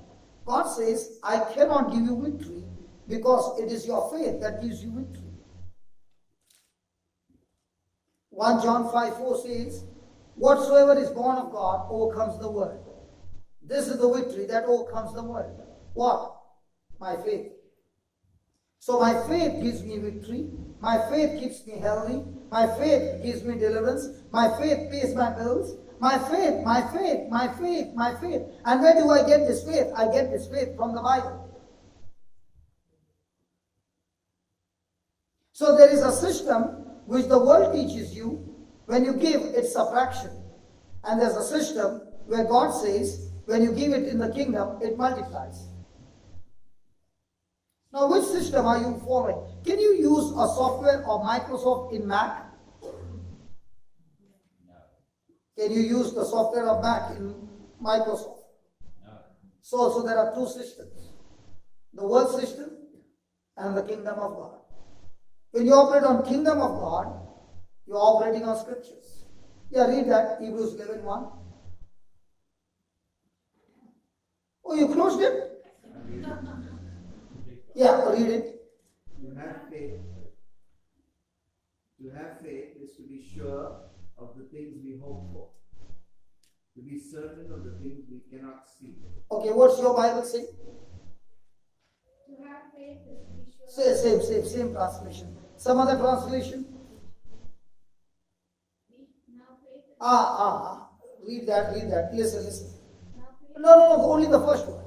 God says, I cannot give you victory because it is your faith that gives you victory. 1 John 5:4 says, whatsoever is born of God overcomes the world. This is the victory that overcomes the world. What? My faith. So my faith gives me victory. My faith keeps me healthy. My faith gives me deliverance. My faith pays my bills. My faith, my faith, my faith, my faith. And where do I get this faith? I get this faith from the Bible. So there is a system which the world teaches you. When you give, it's subtraction. And there's a system where God says, when you give it in the kingdom, it multiplies. Now, which system are you following? Can you use a software of Microsoft in Mac? Can you use the software of Mac in Microsoft? So there are 2 systems. The world system and the kingdom of God. When you operate on kingdom of God, you're operating on scriptures. Yeah, read that, Hebrews 11:1. Oh, you closed it? Yeah, read it. To have faith. To have faith is to be sure of the things we hope for. To be certain of the things we cannot see. Okay, what's your Bible say? To have faith is to be sure. Same translation. Some other translation? Now faith is Read that. Listen. now faith No, only the first one.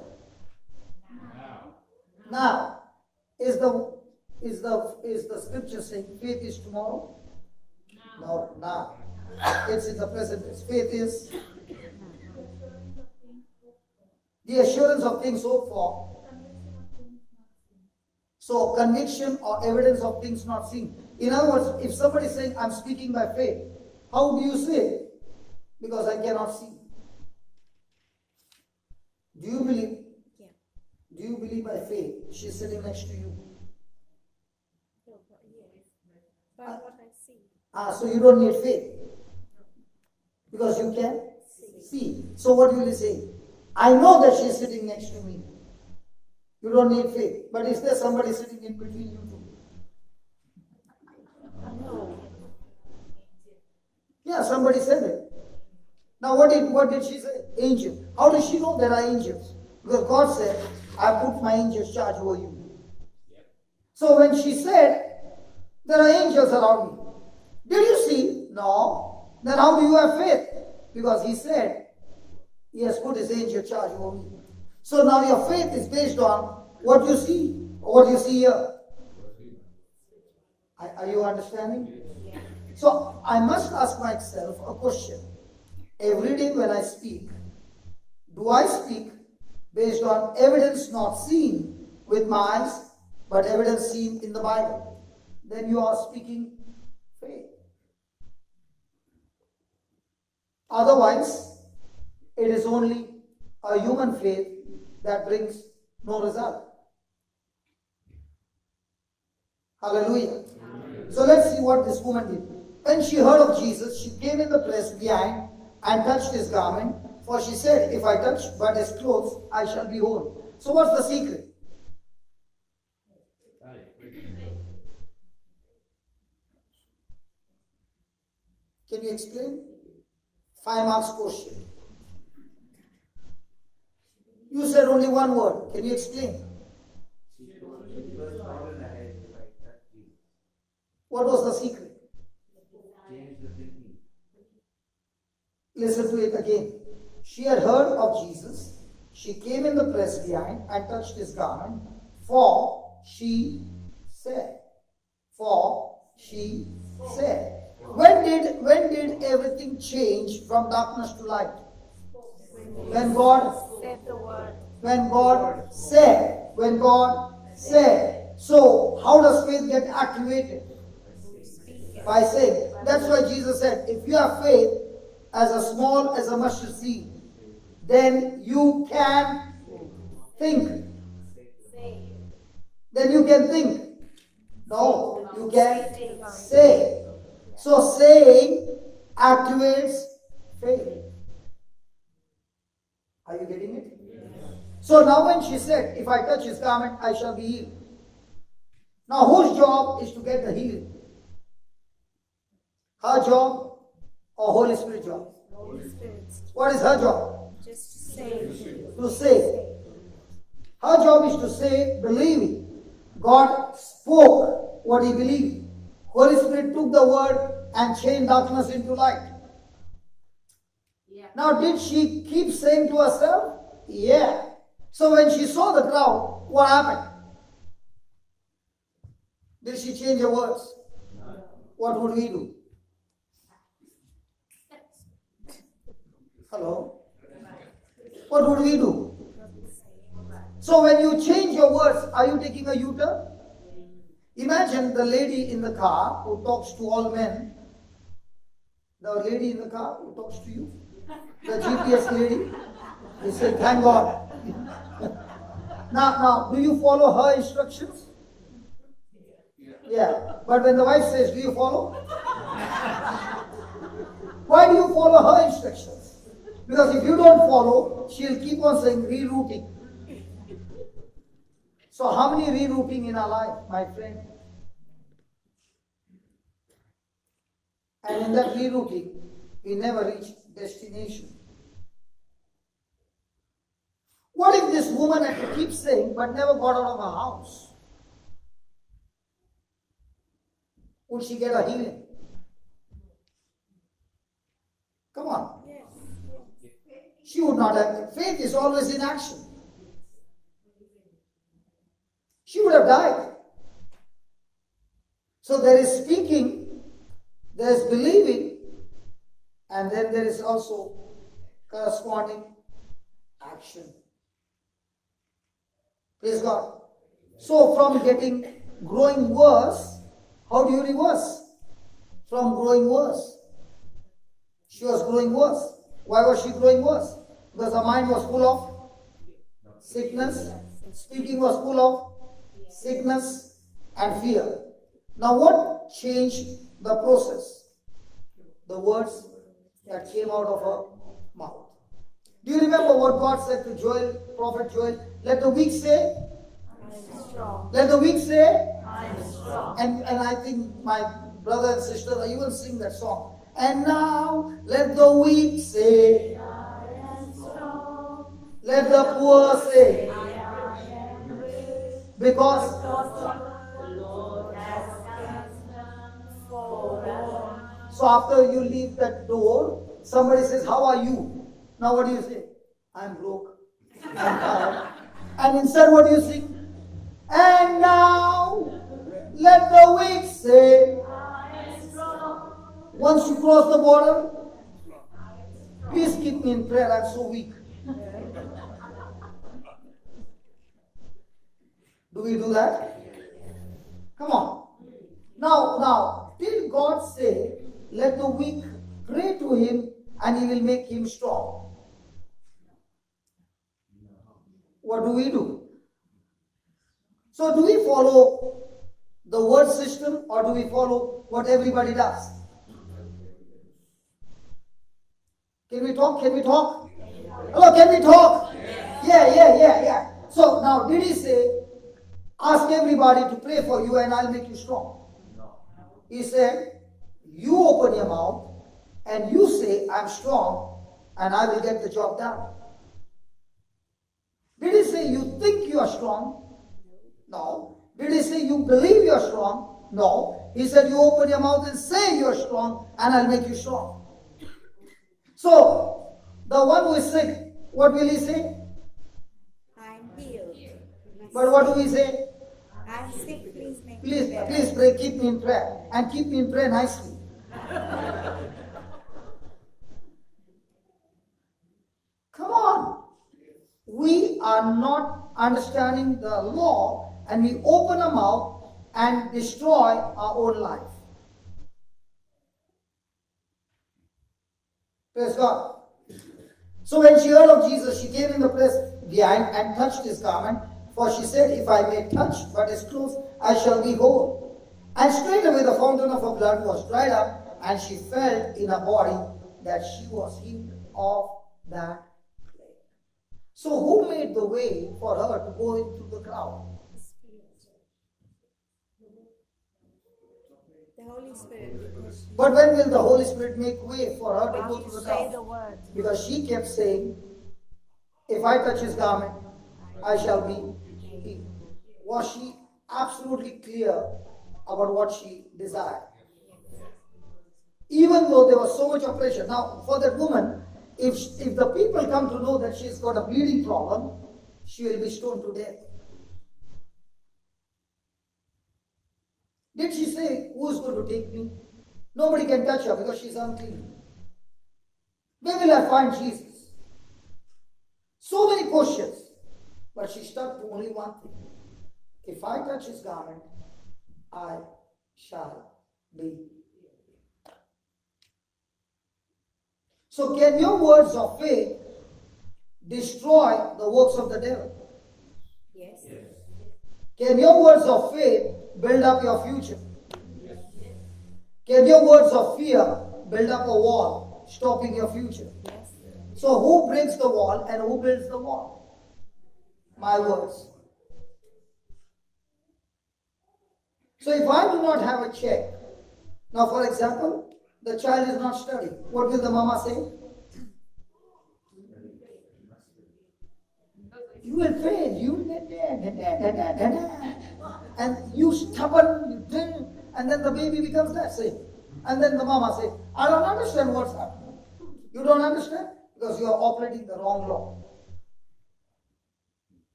Now. Now, is the scripture saying faith is tomorrow? No, now. It's in the present tense. Faith is the assurance of things hoped for. So conviction or evidence of things not seen. In other words, if somebody is saying, I'm speaking by faith, how do you say it? Because I cannot see. Do you believe? Yeah. Do you believe by faith? She's sitting next to you. No, but yes. But what I see. So you don't need faith. Because you can see. So what will you say? I know that she's sitting next to me. You don't need faith. But is there somebody sitting in between you two? No. Yeah, somebody said it. Now what did she say? Angel. How does she know there are angels? Because God said, I put my angels charge over you. So when she said, there are angels around me. Did you see? No. Then how do you have faith? Because he said, he has put his angel charge over me. So now your faith is based on what you see, or what you see here. Are you understanding? So I must ask myself a question. Every day when I speak, do I speak based on evidence not seen with my eyes, but evidence seen in the Bible, then you are speaking faith. Otherwise, it is only a human faith that brings no result. Hallelujah. So let's see what this woman did. When she heard of Jesus, she came in the place behind and touched his garment, for she said, if I touch but his clothes, I shall be whole. So what's the secret? Can you explain? 5 marks question. You said only one word. Can you explain? What was the secret? Listen to it again. She had heard of Jesus. She came in the press behind and touched his garment. For she said. When did everything change from darkness to light? When God Said the word. When God said. When God said. So how does faith get activated? By saying. That's why Jesus said, if you have faith as small as a mustard seed, then you can think. Then you can think. No, you can say. So saying activates faith. Are you getting it? So now when she said, if I touch his garment, I shall be healed. Now whose job is to get the healing? Her job or Holy Spirit job? Holy Spirit. What is her job? Just say. To say. Her job is to say, believing. God spoke what he believed. Holy Spirit took the word and changed darkness into light. Yeah. Now did she keep saying to herself? Yeah. So when she saw the crowd, what happened? Did she change her words? No. What would we do? Hello? What would we do? So when you change your words, are you taking a U-turn? Imagine the lady in the car who talks to all men. The lady in the car who talks to you. The GPS lady. You say, thank God. Now, do you follow her instructions? Yeah. But when the wife says, do you follow? Why do you follow her instructions? Because if you don't follow, she'll keep on saying rerouting. So how many rerouting in our life, my friend? And in that rerouting, we never reach destination. What if this woman had to keep saying but never got out of her house? Would she get a healing? Come on. She would not have. Faith is always in action. She would have died. So there is speaking, there is believing, and then there is also corresponding action. Praise God. So from growing worse, how do you reverse? From growing worse. She was growing worse. Why was she growing worse? Because her mind was full of sickness. Speaking was full of sickness and fear. Now what changed the process? The words that came out of her mouth. Do you remember what God said to Joel, Prophet Joel? Let the weak say, I am strong. let the weak say, I am strong. and I think my brother and sister even sing that song. And now let the weak say, I am strong. let the poor say, I am rich. because Because what the Lord has done for us. so after you leave that door, somebody says, how are you? Now what do you say? I'm broke. I'm tired. And instead what do you sing? And now let the weak say, I am strong. once you cross the border, please keep me in prayer, I'm so weak. Do we do that? Come on. Now, did God say, let the weak pray to him and he will make him strong? What do we do? So do we follow the word system or do we follow what everybody does? Can we talk? Can we talk? Hello, can we talk? Yeah. So now did he say, ask everybody to pray for you and I'll make you strong? No. He said, you open your mouth and you say, I'm strong and I will get the job done. Did he say you think you are strong? No. Did he say you believe you are strong? No. He said you open your mouth and say you are strong and I'll make you strong. So, the one who is sick, what will he say? I'm healed. But what do we say? I'm sick, please make me Please, better. please pray, keep me in prayer. And keep me in prayer nicely. Come on. We are not understanding the law and we open our mouth and destroy our own life. Praise God. So when she heard of Jesus, she came in the place behind and touched his garment. For she said, if I may touch but his clothes, I shall be whole. And straightway the fountain of her blood was dried up, and she felt in her body that she was healed of that plague. So who made the way for her to go into the crowd? The Holy Spirit. Because But when will the Holy Spirit make way for her to go you through the say the crowd? word. Because she kept saying, if I touch his garment, I shall be healed. Was she absolutely clear about what she desired? Even though there was so much of pressure. Now, for that woman, if the people come to know that she's got a bleeding problem, she will be stoned to death. Did she say, who is going to take me? Nobody can touch her because she's unclean. Where will I find Jesus? So many questions. But she stuck to only one thing. If I touch his garment, I shall be. So can your words of faith destroy the works of the devil? Yes. Can your words of faith build up your future? Can your words of fear build up a wall, stopping your future? Yes. So who breaks the wall and who builds the wall? My words. So if I do not have a check, now for example, the child is not studying, what will the mama say? You will fail, you will get and you stubborn, you drink, and then the baby becomes that same. And then the mama says, I don't understand what's happening. You don't understand? Because you are operating the wrong law.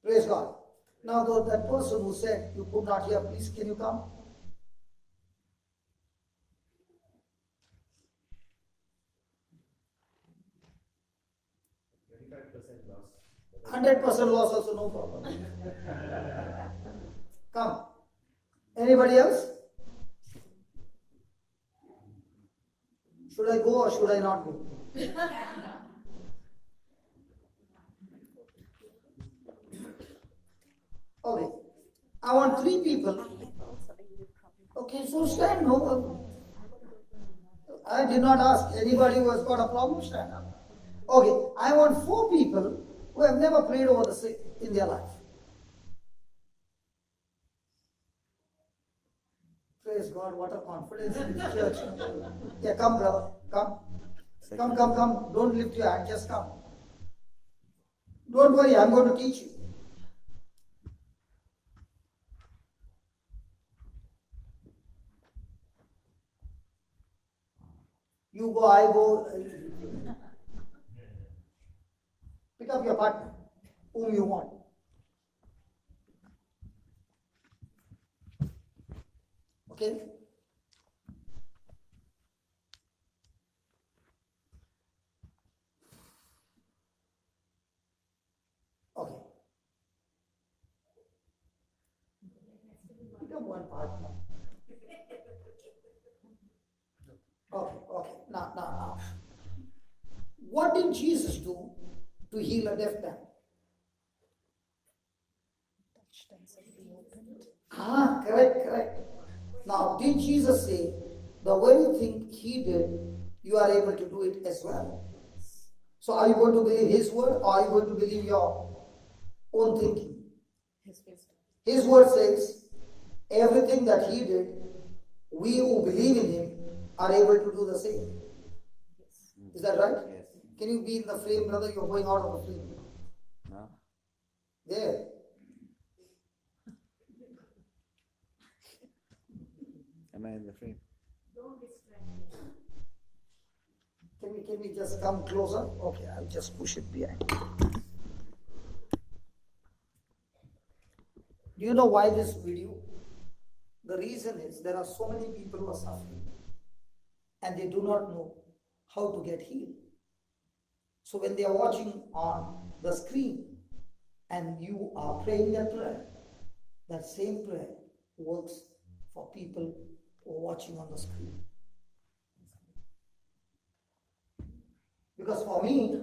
Praise God. Now that person who said you could not hear, please can you come? loss. 100% loss also, no problem. Come. Anybody else? Should I go or should I not go? Okay. I want 3 people. Okay, so stand. No. I did not ask anybody who has got a problem, stand up. Okay, I want 4 people who have never prayed over the sick in their life. Praise God, what a confidence in this church. Yeah, come, brother. Come. Come. Don't lift your hand, just come. Don't worry, I'm going to teach you. You go, I go. Pick up your partner, whom you want. Okay? Okay. Pick up one part now. Okay. Now. What did Jesus do to heal a deaf man? Touched and said, be opened. Correct. Now, did Jesus say the very thing he did, you are able to do it as well? So, are you going to believe his word or are you going to believe your own thinking? His wisdom. His word says everything that he did, we who believe in him are able to do the same. Is that right? Yes. Can you be in the frame, brother? You're going out of the frame. No. There. Am I in the frame? Can we just come closer? Okay, I'll just push it behind. Do you know why this video? The reason is there are so many people who are suffering and they do not know how to get healed. So when they are watching on the screen and you are praying that prayer, that same prayer works for people who are watching on the screen. Because for me,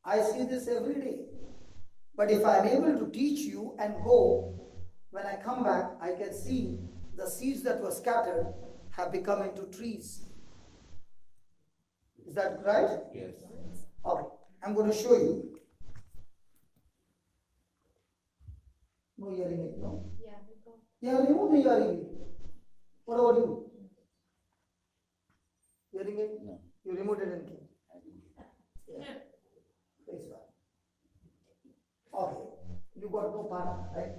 I see this every day. But if I am able to teach you and go, when I come back, I can see the seeds that were scattered have become into trees. Is that right? Yes. Okay, I'm going to show you. No hearing it, no? Yeah, remove the hearing. What about you? Hearing it? No. You removed it and came. Yeah. Praise God. Okay, you got no partner, right?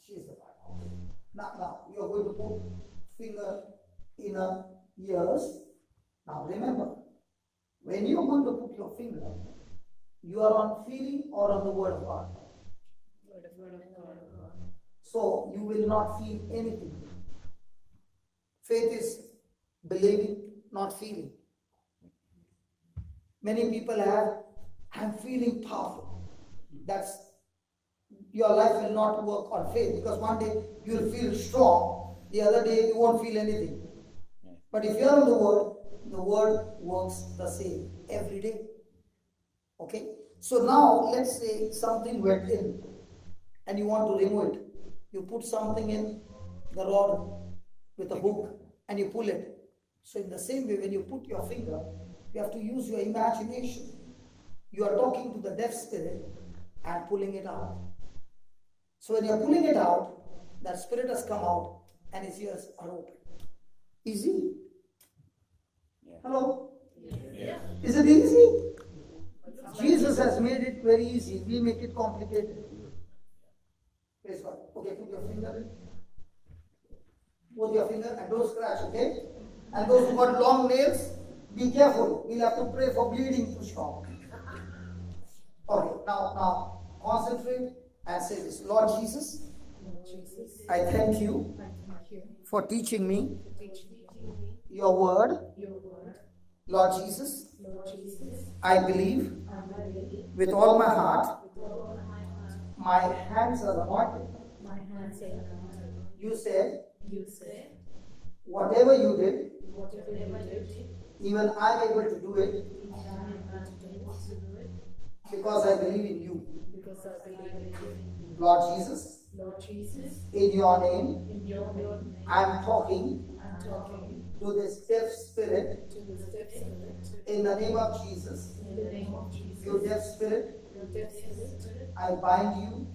She's the partner. Okay. Now you are going to put finger in her ears. Now remember, when you are going to put your finger, you are on feeling or on the word of God. Word of God. So you will not feel anything. Faith is believing, not feeling. Many people have, I'm feeling powerful. That's, your life will not work on faith because one day you will feel strong, the other day you won't feel anything. But if you are in the word works the same every day. Okay? So now let's say something went in and you want to remove it. You put something in the rod with a hook and you pull it. So in the same way, when you put your finger, you have to use your imagination. You are talking to the deaf spirit and pulling it out. So when you are pulling it out, that spirit has come out and his ears are open. Easy? Yeah. Hello? Yeah. Is it easy? Jesus has made it very easy. We make it complicated. Praise God. Okay, put your finger in. Put your finger and don't scratch, okay? And those who got long nails, be careful. We'll have to pray for bleeding to stop. Okay, now concentrate and say this. Lord Jesus, I thank you for teaching me your word. Lord Jesus, I believe with all my heart. My hands are anointed. You said, whatever you did, even I'm able to do it because I believe in you. Lord Jesus, in your name, I'm talking to this deaf spirit in the name of Jesus. You deaf spirit, I bind you,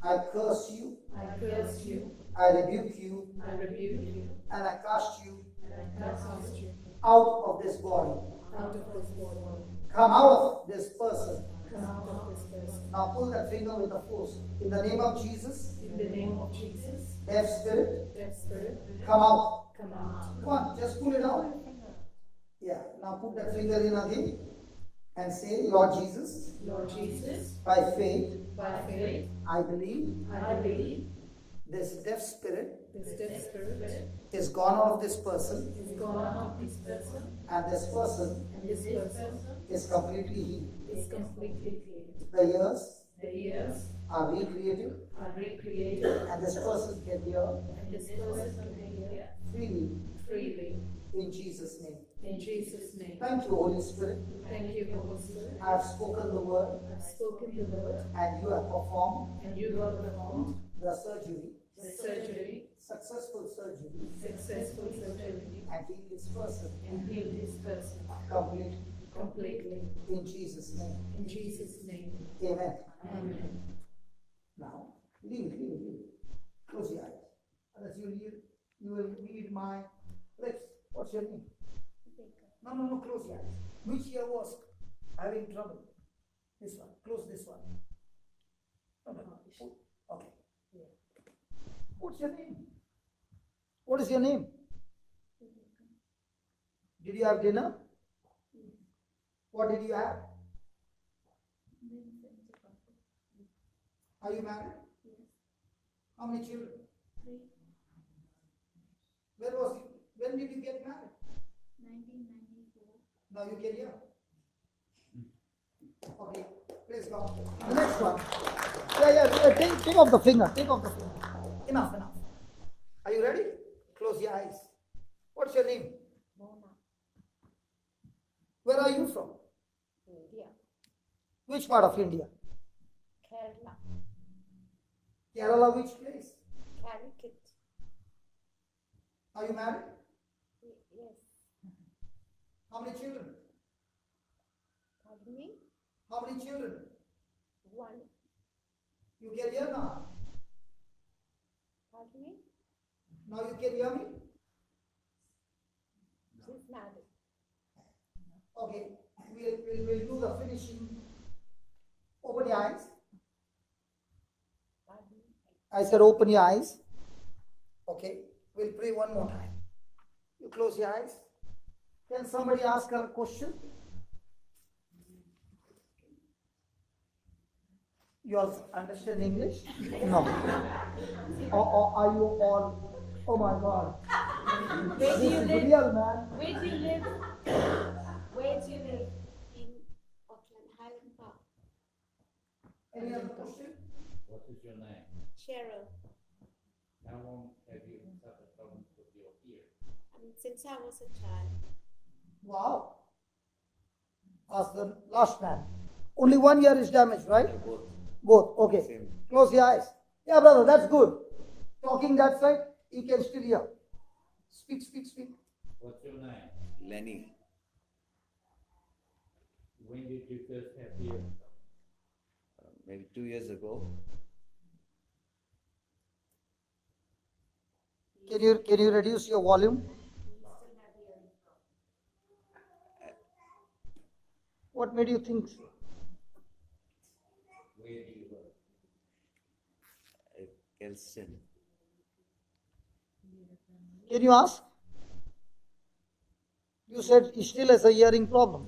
I curse you, I rebuke you, and I cast you out of this body. Come out of this person. Now pull that finger with the force. In the name of Jesus, deaf spirit, come out. Come on, just pull it out. Yeah, now put that finger in again and say, Lord Jesus, by faith, I believe this deaf spirit is gone out of this person, and this person is completely healed. The ears are recreated, and this person can hear freely in Jesus' name. In Jesus' name. Thank you, Holy Spirit. Thank you, Holy Spirit. I have spoken the word, I've spoken the word, and you have performed and you have performed the surgery, the surgery, successful surgery, successful surgery, and healed this person and healed this person completely completely. in Jesus' name. In Jesus' name. Amen. Amen. Now, leave it. Close your eyes. Unless you will read my lips. What's your name? No, close your eyes. Which ear was having trouble? This one. Close this one. No. Okay. What's your name? What is your name? Did you have dinner? What did you have? Are you married? How many children? When did you get married? 1994. Now you can hear. Okay, praise God. The next one. Yeah. Take off the finger. Enough. Are you ready? Close your eyes. What's your name? Mona. Where are you from? India. Which part of India? Kerala. Kerala, which place? Calicut. Are you married? Yes. How many children? Pardon me? How many children? One. You can hear now. Pardon me? Now you can hear me? She's married. Okay, we'll do the finishing. Open your eyes. Pardon me? I said open your eyes. Okay, we'll pray one more time. You close your eyes. Can somebody ask her a question? You all understand English? No. Or are you all, oh my God. Where do This you is live? real, man. Where do you live? Where do you live? In Auckland, Highland Park. Any other question? What is your name? Cheryl. How long have you suffered problems with your ear? Since I was a child. Wow. Ask the last man. Only 1 year is damaged, right? Both. Okay. Same. Close your eyes. Yeah, brother, that's good. Talking that side, you can still hear. Speak. What's your name? Lenny, When did you first have hearing problems? maybe 2 years ago. Can you reduce your volume? What made you think so? Where do you live? Kelston. Can you ask? You said he still has a hearing problem.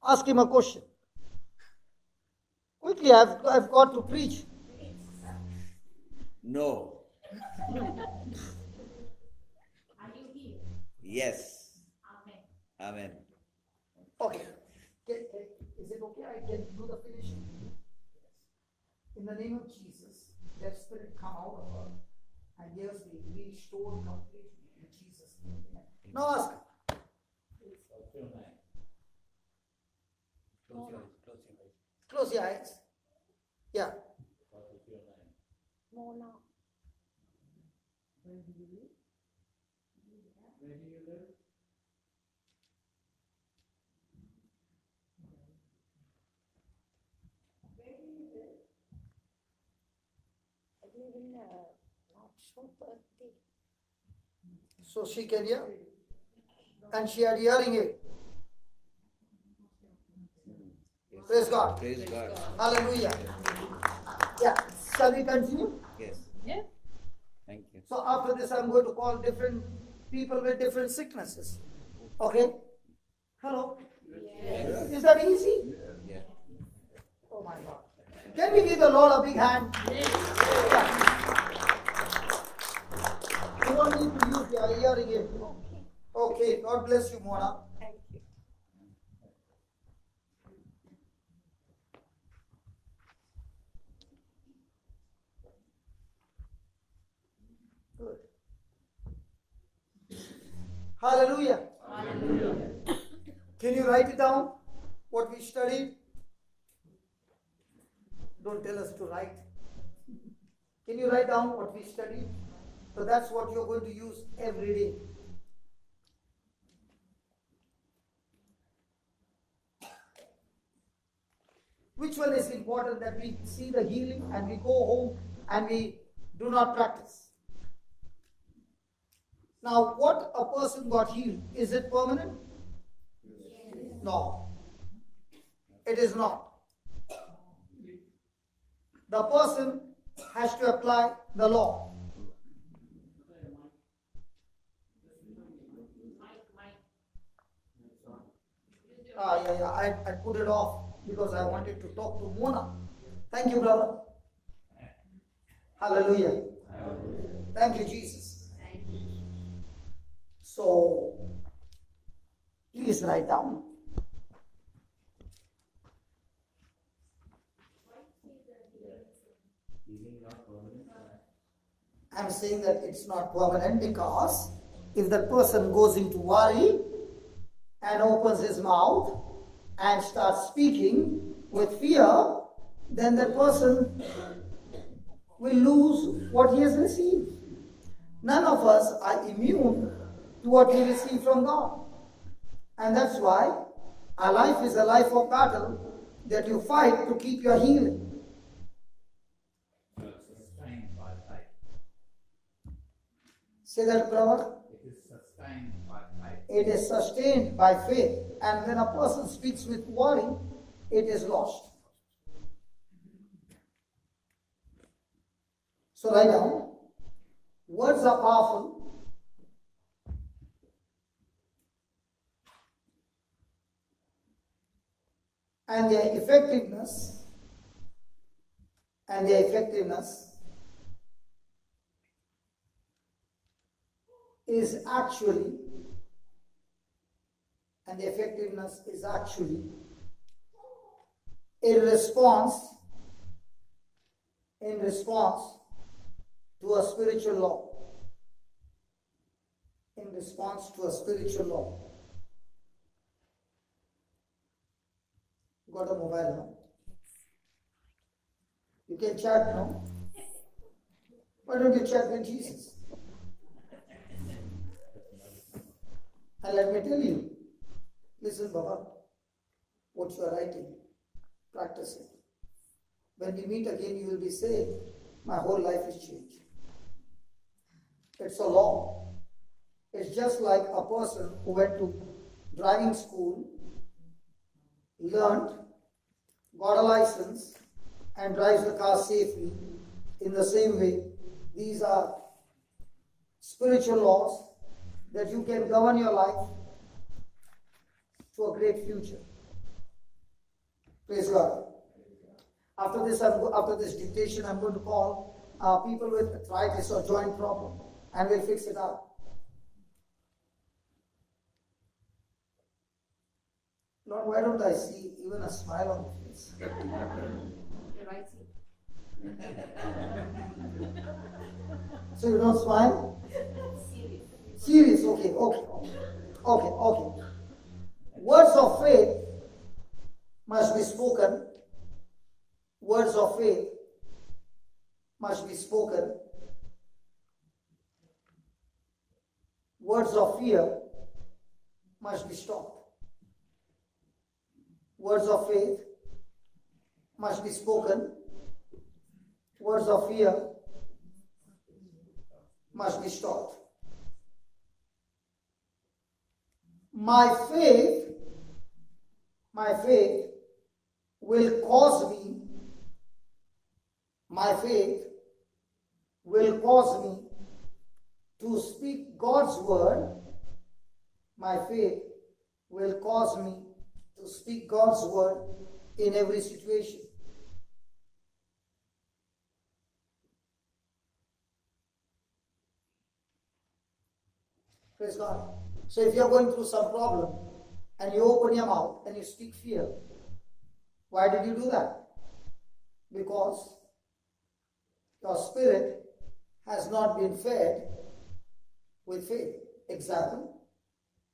Ask him a question. Quickly, I've got to preach. No. Are you here? Yes. Amen. Amen. Okay. Is it okay? I can do the finishing. In the name of Jesus, that spirit come out of her and yes, be restored completely in Jesus' name. Now ask. What's your name? Close your eyes. Yeah. What is your name? Mona. Where do you live? Where do you live? I live in North Shore, Berkeley. So she can hear. And she had hearing aid. Yes. Praise God. Praise God. Hallelujah. Yeah. Shall we continue? Yes. Yeah. Thank you. So after this, I'm going to call different people with different sicknesses. Okay? Hello? Yes. Is that easy? Yeah. Oh my God. Can we give the Lord a big hand? Yeah. You don't need to use your hearing aid. Okay. God bless you, Mona. Thank you. Hallelujah. Can you write it down? What we studied? Don't tell us to write. Can you write down what we studied? So that's what you're going to use every day. Which one is important, that we see the healing and we go home and we do not practice? Now, what a person got healed, is it permanent? No. It is not. The person has to apply the law. I put it off because I wanted to talk to Mona. Thank you, brother. Hallelujah. Thank you, Jesus. So, please write down. I'm saying that it's not permanent because if that person goes into worry and opens his mouth and starts speaking with fear, then that person will lose what he has received. None of us are immune to what we receive from God. And that's why our life is a life of battle that you fight to keep your healing. Sustained by faith. Say that, brother. It is sustained by faith. It is sustained by faith. And when a person speaks with worry, it is lost. So write down. Words are powerful. And their effectiveness is actually in response to a spiritual law. In response to a spiritual law. Got a mobile now? You can chat now. Why don't you chat with Jesus? And let me tell you, listen, Baba, what you are writing, practice it. When we meet again, you will be saying, my whole life is changed. It's a law. It's just like a person who went to driving school, learned, got a license, and drives the car safely. In the same way, these are spiritual laws that you can govern your life to a great future. Praise God. After this dictation, I'm going to call people with arthritis or joint problem, and we'll fix it up. Lord, why don't I see even a smile on your face? You're right. So you don't smile? Serious. Serious, okay. Words of faith must be spoken. Words of faith must be spoken. Words of fear must be stopped. Words of faith must be spoken. Words of fear must be stopped. My faith will cause me to speak God's word. My faith will cause me to speak God's word in every situation. Praise God. So if you're going through some problem and you open your mouth and you speak fear, why did you do that? Because your spirit has not been fed with faith. Example,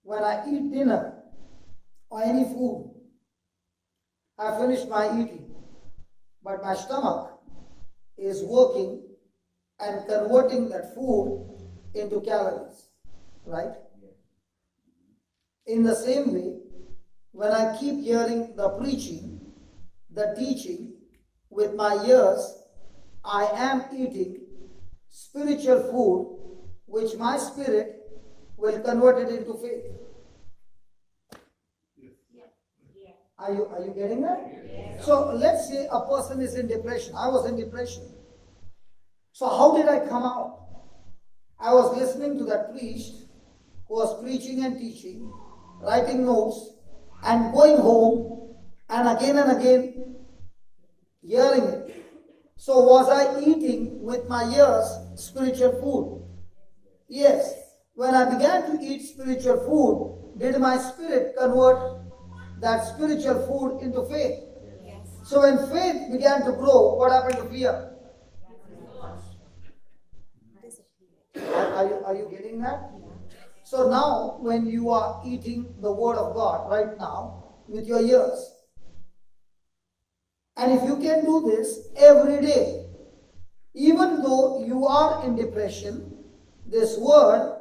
when I eat dinner or any food, I finish my eating, but my stomach is working and converting that food into calories, right? In the same way, when I keep hearing the preaching, the teaching with my ears, I am eating spiritual food which my spirit will convert it into faith. Are you getting that? Yes. So let's say a person is in depression. I was in depression. So how did I come out? I was listening to that priest who was preaching and teaching, writing notes, and going home and again hearing it. So was I eating with my ears spiritual food? Yes. When I began to eat spiritual food, did my spirit convert that spiritual food into faith? Yes. So when faith began to grow, what happened to fear? Are you getting that? So now when you are eating the word of God right now with your ears, and if you can do this every day, even though you are in depression, this word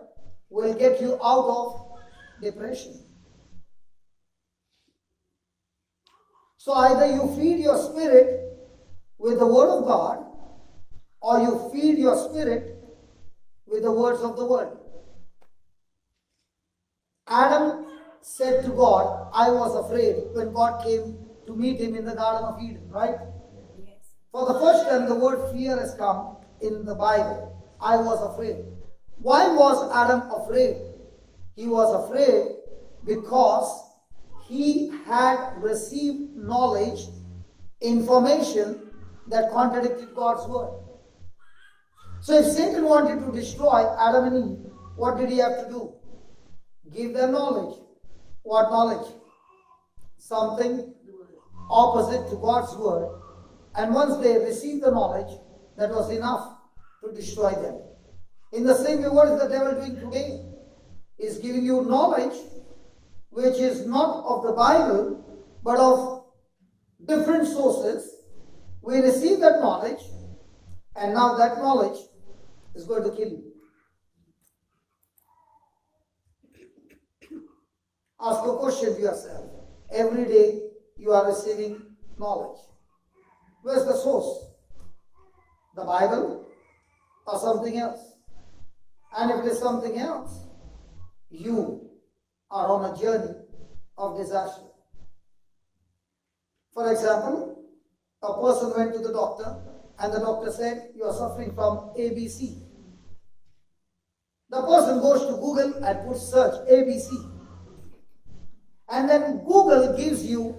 will get you out of depression. So either you feed your spirit with the word of God, or you feed your spirit with the words of the world. Adam said to God, I was afraid, when God came to meet him in the Garden of Eden, right? Yes. For the first time, the word fear has come in the Bible. I was afraid. Why was Adam afraid? He was afraid because he had received knowledge, information that contradicted God's word. So if Satan wanted to destroy Adam and Eve, what did he have to do? Give them knowledge. What knowledge? Something opposite to God's word. And once they received the knowledge, that was enough to destroy them. In the same way, what is the devil doing today? He is giving you knowledge which is not of the Bible, but of different sources. We receive that knowledge, and now that knowledge is going to kill you. Ask a question to yourself. Every day you are receiving knowledge. Where's the source? The Bible or something else? And if it is something else, you are on a journey of disaster. For example, a person went to the doctor and the doctor said, you are suffering from ABC. The person goes to Google and puts search ABC. And then Google gives you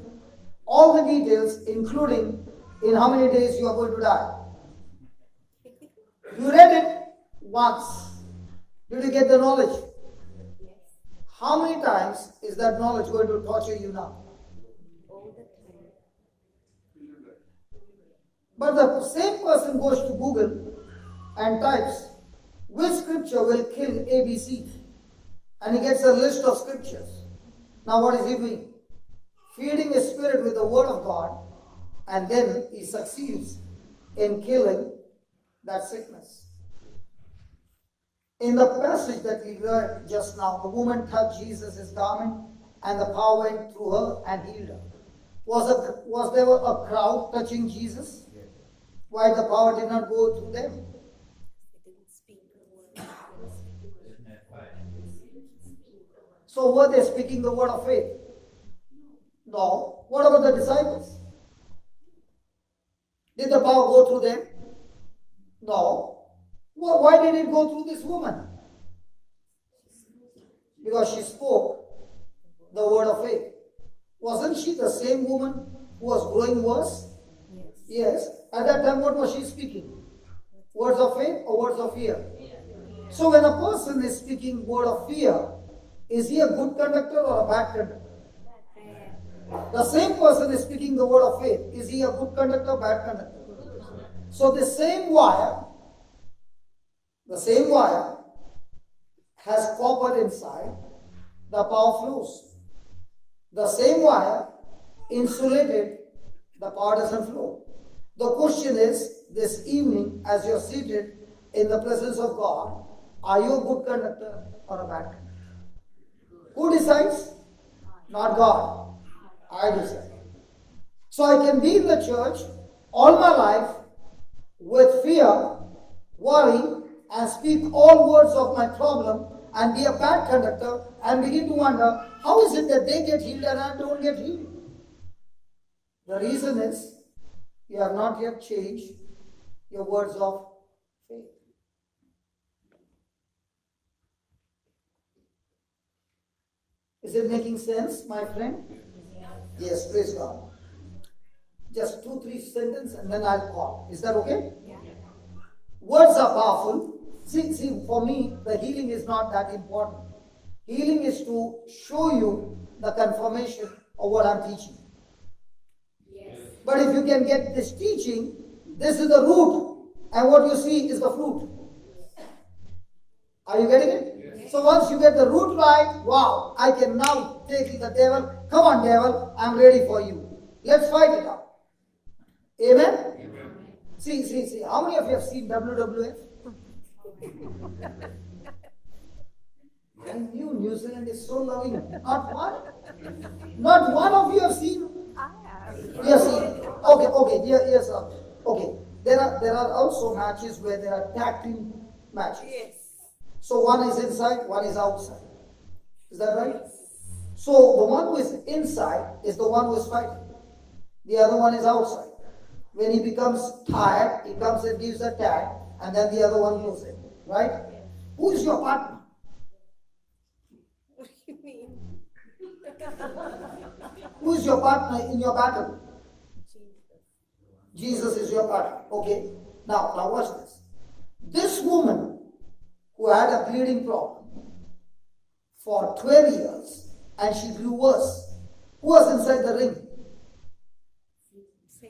all the details, including in how many days you are going to die. You read it once. Did you get the knowledge? Yes. How many times is that knowledge going to torture you now? All the time. But the same person goes to Google and types, which scripture will kill ABC? And he gets a list of scriptures. Now what is he doing? Feeding his spirit with the word of God, and then he succeeds in killing that sickness. In the passage that we read just now, the woman touched Jesus' garment and the power went through her and healed her. Was there a crowd touching Jesus? Why the power did not go through them? They didn't speak the word. Isn't that right? So were they speaking the word of faith? No. What about the disciples? Did the power go through them? No. Well, why did it go through this woman? Because she spoke the word of faith. Wasn't she the same woman who was growing worse? Yes. Yes. At that time, what was she speaking? Words of faith or words of fear? So when a person is speaking word of fear, is he a good conductor or a bad conductor? The same person is speaking the word of faith. Is he a good conductor or bad conductor? So the same wire has copper inside. the power flows. The same wire insulated, the power doesn't flow. The question is, this evening, as you're seated in the presence of God, are you a good conductor or a bad conductor? Who decides? Not God. I decide. So I can be in the church all my life with fear, worry, and speak all words of my problem and be a bad conductor and begin to wonder, how is it that they get healed and I don't get healed? The reason is, you have not yet changed your words of faith. Is it making sense, my friend? Yes, praise God. Just 2-3 sentences and then I'll call. Is that okay? Yeah. Words are powerful. See, for me, the healing is not that important. Healing is to show you the confirmation of what I'm teaching. Yes. But if you can get this teaching, this is the root, and what you see is the fruit. Are you getting it? Yes. So once you get the root right, wow, I can now take the devil. Come on, devil, I'm ready for you. Let's fight it out. Amen? Amen. See, how many of you have seen WWF? I knew New Zealand is so loving. Not one of you have seen. I have. You have seen. Okay. Yes. Okay. There are also matches where there are tag team matches. Yes. So one is inside, one is outside. Is that right? So the one who is inside is the one who is fighting. The other one is outside. When he becomes tired, he comes and gives a tag, and then the other one goes in. Right? Who is your partner? What do you mean? Who is your partner in your battle? Jesus is your partner. Okay. Now watch this. This woman who had a bleeding problem for 12 years and she grew worse. Who was inside the ring?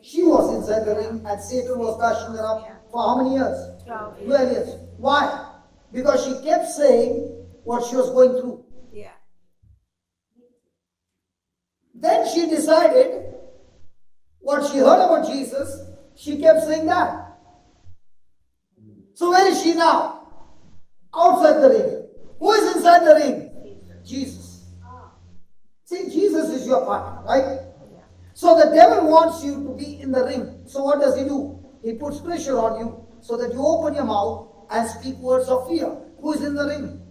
She was inside the ring and Satan was bashing her up for how many years? 12 12 years. Why? Because she kept saying what she was going through. Yeah. Then she decided what she heard about Jesus, she kept saying that. So where is she now? Outside the ring. Who is inside the ring? Jesus. See, Jesus is your partner, right? So the devil wants you to be in the ring. So what does he do? He puts pressure on you so that you open your mouth and speak words of fear. Who is in the ring?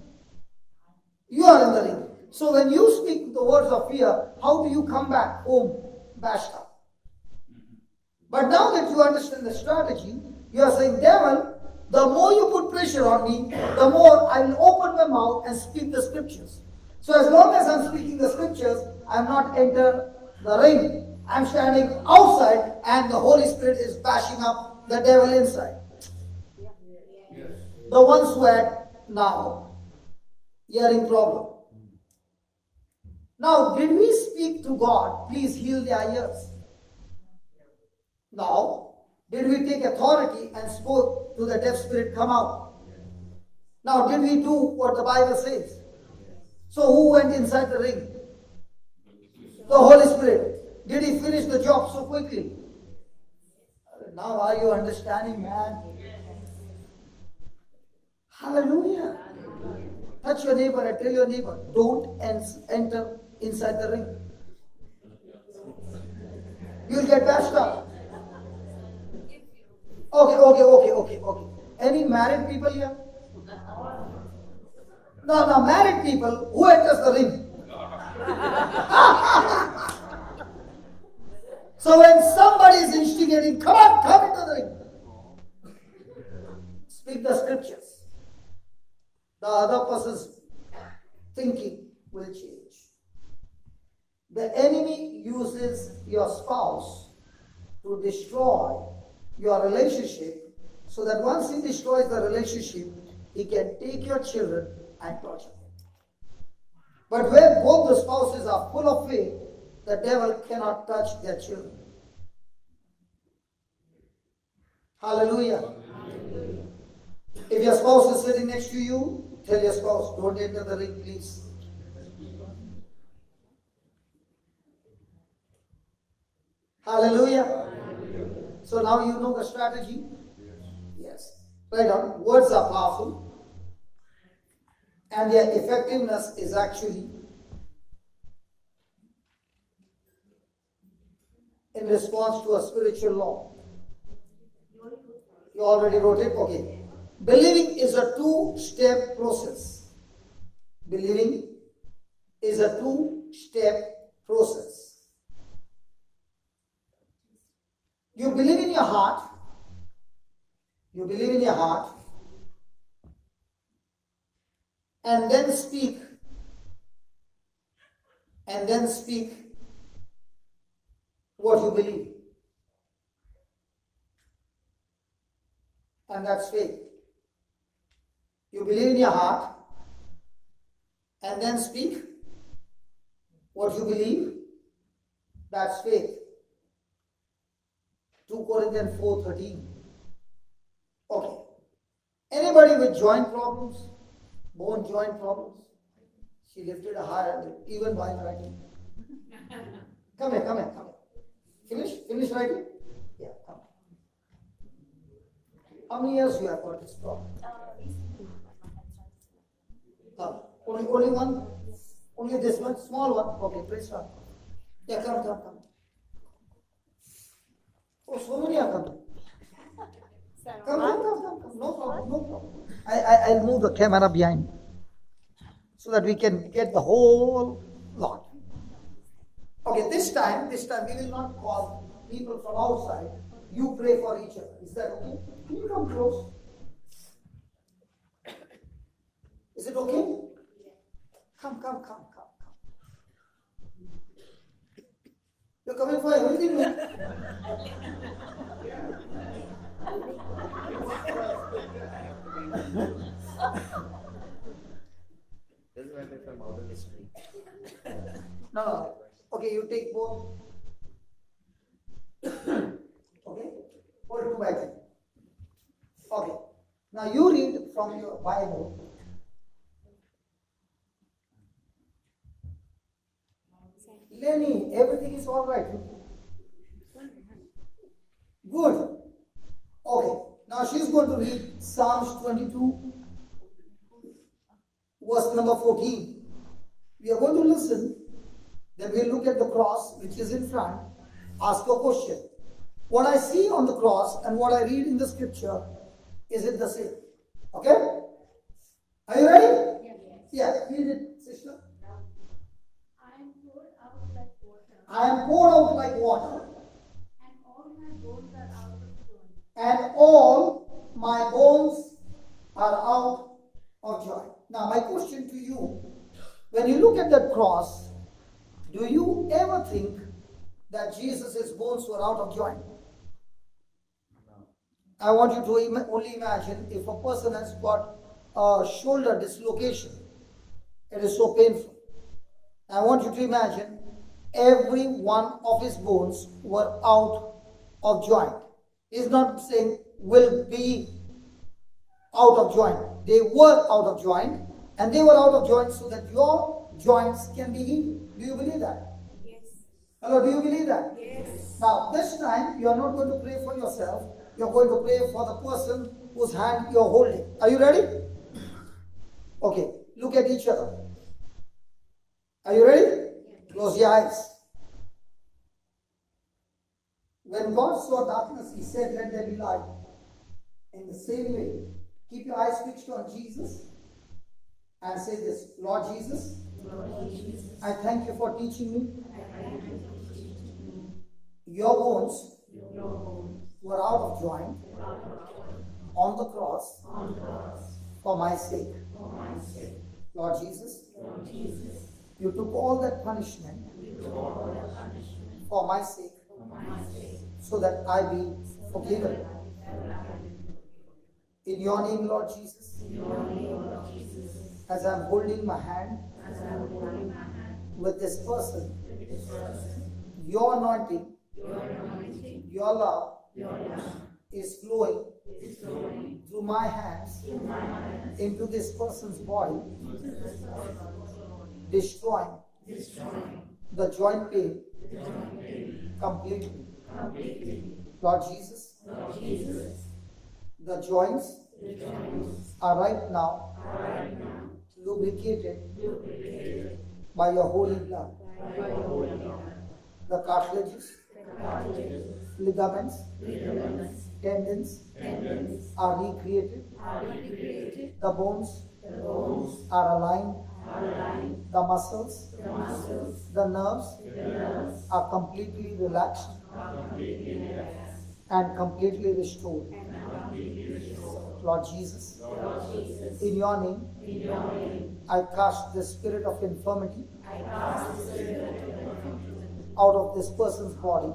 You are in the ring. So when you speak the words of fear, how do you come back home bashed up? But now that you understand the strategy, you are saying, devil, the more you put pressure on me, the more I will open my mouth and speak the scriptures. So as long as I'm speaking the scriptures, I'm not enter the ring. I'm standing outside and the Holy Spirit is bashing up the devil inside. Yes. The ones who had now hearing problem. Now, did we speak to God, please heal their ears? Now, did we take authority and spoke to the deaf spirit, come out? Now, did we do what the Bible says? So who went inside the ring? The Holy Spirit. Did he finish the job so quickly? Now are you understanding, man? Hallelujah. Touch your neighbor and tell your neighbor, don't enter inside the ring. You'll get bashed up. Okay. Any married people here? No, married people, who enters the ring? So when somebody is instigating, come into the ring. Speak the scriptures. The other person's thinking will change. The enemy uses your spouse to destroy your relationship so that once he destroys the relationship, he can take your children and torture them. But where both the spouses are full of faith, the devil cannot touch their children. Hallelujah. If your spouse is sitting next to you, tell your spouse, don't enter the ring, please. Hallelujah. So now you know the strategy? Yes. Right on. Words are powerful. And their effectiveness is actually in response to a spiritual law. You already wrote it? Okay. Believing is a two-step process. Believing is a two-step process. You believe in your heart. You believe in your heart. And then speak. And then speak what you believe. And that's faith. You believe in your heart and then speak what you believe. That's faith. 2 Corinthians 4:13. Okay. Anybody with joint problems? Bone joint problems? She lifted a hand even while writing. Come here, come here, come here. Finish writing? Yeah, come. How many years you have got this problem? Only one? Only this one? Small one? Okay, praise God. Yeah, come. Oh, so many are coming. Come. No problem. I'll move the camera behind so that we can get the whole lot. Okay, this time we will not call people from outside. You pray for each other. Is that okay? Can you come close? Is it okay? Come. You're coming for everything, no? No. Okay, you take both. Okay? Hold 2 by 10. Okay. Now you read from your Bible. Lenny, everything is all right. Good. Okay. Now she's going to read Psalms 22, verse number 14. We are going to listen. Then we'll look at the cross, which is in front. Ask a question. What I see on the cross and what I read in the scripture, is it the same? Okay? Are you ready? Yes. Yeah. Read it, sister. I am poured out like water, I am poured out like water, and all my bones are out of joint. and all my bones are out of joint. Now, my question to you, when you look at that cross, do you ever think that Jesus' bones were out of joint? I want you to only imagine if a person has got a shoulder dislocation. It is so painful. I want you to imagine every one of his bones were out of joint. He's not saying will be out of joint. They were out of joint, and they were out of joint so that your joints can be healed. Do you believe that? Yes. Hello, do you believe that? Yes. Now, this time you are not going to pray for yourself. You are going to pray for the person whose hand you are holding. Are you ready? Okay, look at each other. Are you ready? Close your eyes. When God saw darkness, He said, "Let there be light." In the same way, keep your eyes fixed on Jesus and say this: Lord Jesus, I thank you for teaching me. Your bones were out of joint on the cross for my sake. Lord Jesus, you took all that punishment for my sake so that I be forgiven. In your name, Lord Jesus, as I'm holding my hand with this person, your anointing, your love is flowing through my hands into this person's body, destroying the joint pain completely. Lord Jesus, the joints are right now lubricated by your holy blood. The cartilages, ligaments, tendons are recreated. The bones are aligned. The muscles, the nerves are completely relaxed and completely restored. Lord Jesus, in your name, I cast the spirit of infirmity out of this person's body,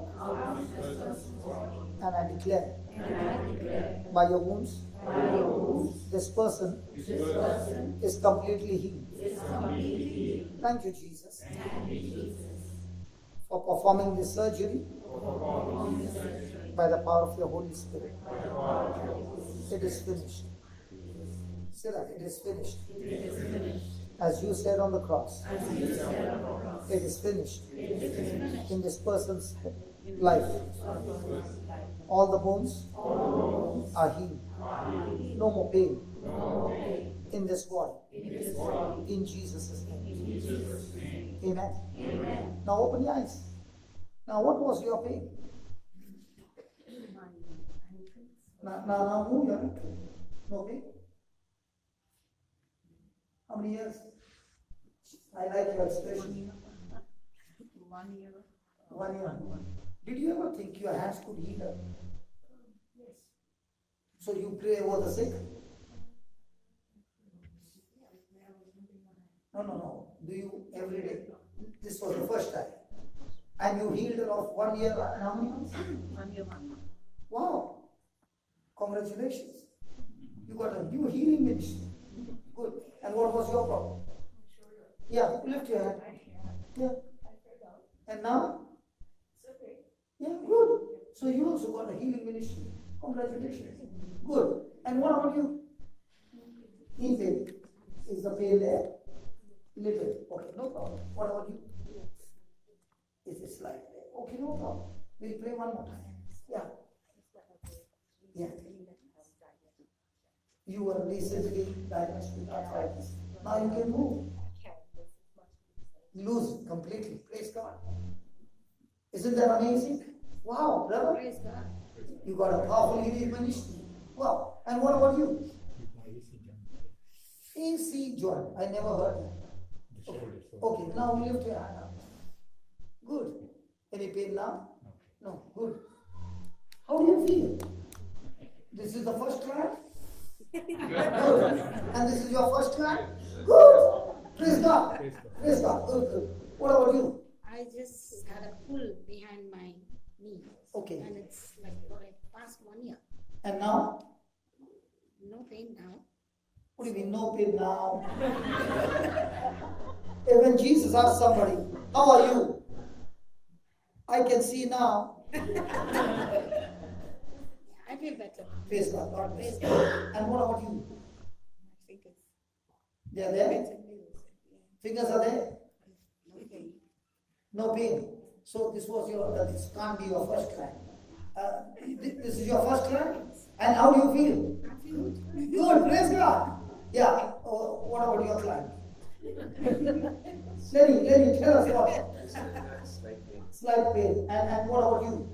and I declare, by your wounds, this person is completely healed. Thank you, Jesus, for performing this surgery by the power of your Holy Spirit. It is finished. Say that, it is finished. As you said on the cross, it is finished in this person's life. All the bones are healed. No more pain in this body. In Jesus' name. Amen. Now open your eyes. Now what was your pain? Now move your ankle. No pain? How many years? I like your expression. 1 year. 1 year. Did you ever think your hands could heal her? Yes. So you pray over the sick? No. Do you every day? This was the first time. And you healed her of 1 year and how many months? 1 year, 1 month. Wow. Congratulations. You got a new healing ministry. Good. And what was your problem? Yeah, lift your hand. Yeah. And now? Yeah, good. So you also got a healing ministry. Congratulations. Good. And what about you? Knee pain. Is the pain there? Little. Okay, no problem. What about you? Is it slight? Okay, no problem. We'll play one more time. Yeah. Yeah. You were recently diagnosed with arthritis. Now you can move. Lose completely. Praise God. Isn't that amazing? Wow, brother. Praise God. You got a powerful healing ministry. Wow. And what about you? AC joint. I never heard that. Okay, now lift your hand up. Good. Any pain now? No. Good. How do you feel? This is the first client? Good. And this is your first client? Good. Praise God. Praise God. Good. What about you? I just had a pull behind my knee. Okay. And it's like for the past 1 year. And now? No pain now. What do you mean, no pain now? When Jesus asked somebody, how are you? I can see now. I feel better. Praise God. God bless you. And what about you? My fingers. They are there? Bends and needles. Fingers are there? No pain. No pain. So this was this can't be your first client. This is your first client? And how do you feel? I feel good. Good, praise God. Yeah. What about your client? Lenny, tell us what. Slight pain. And what about you?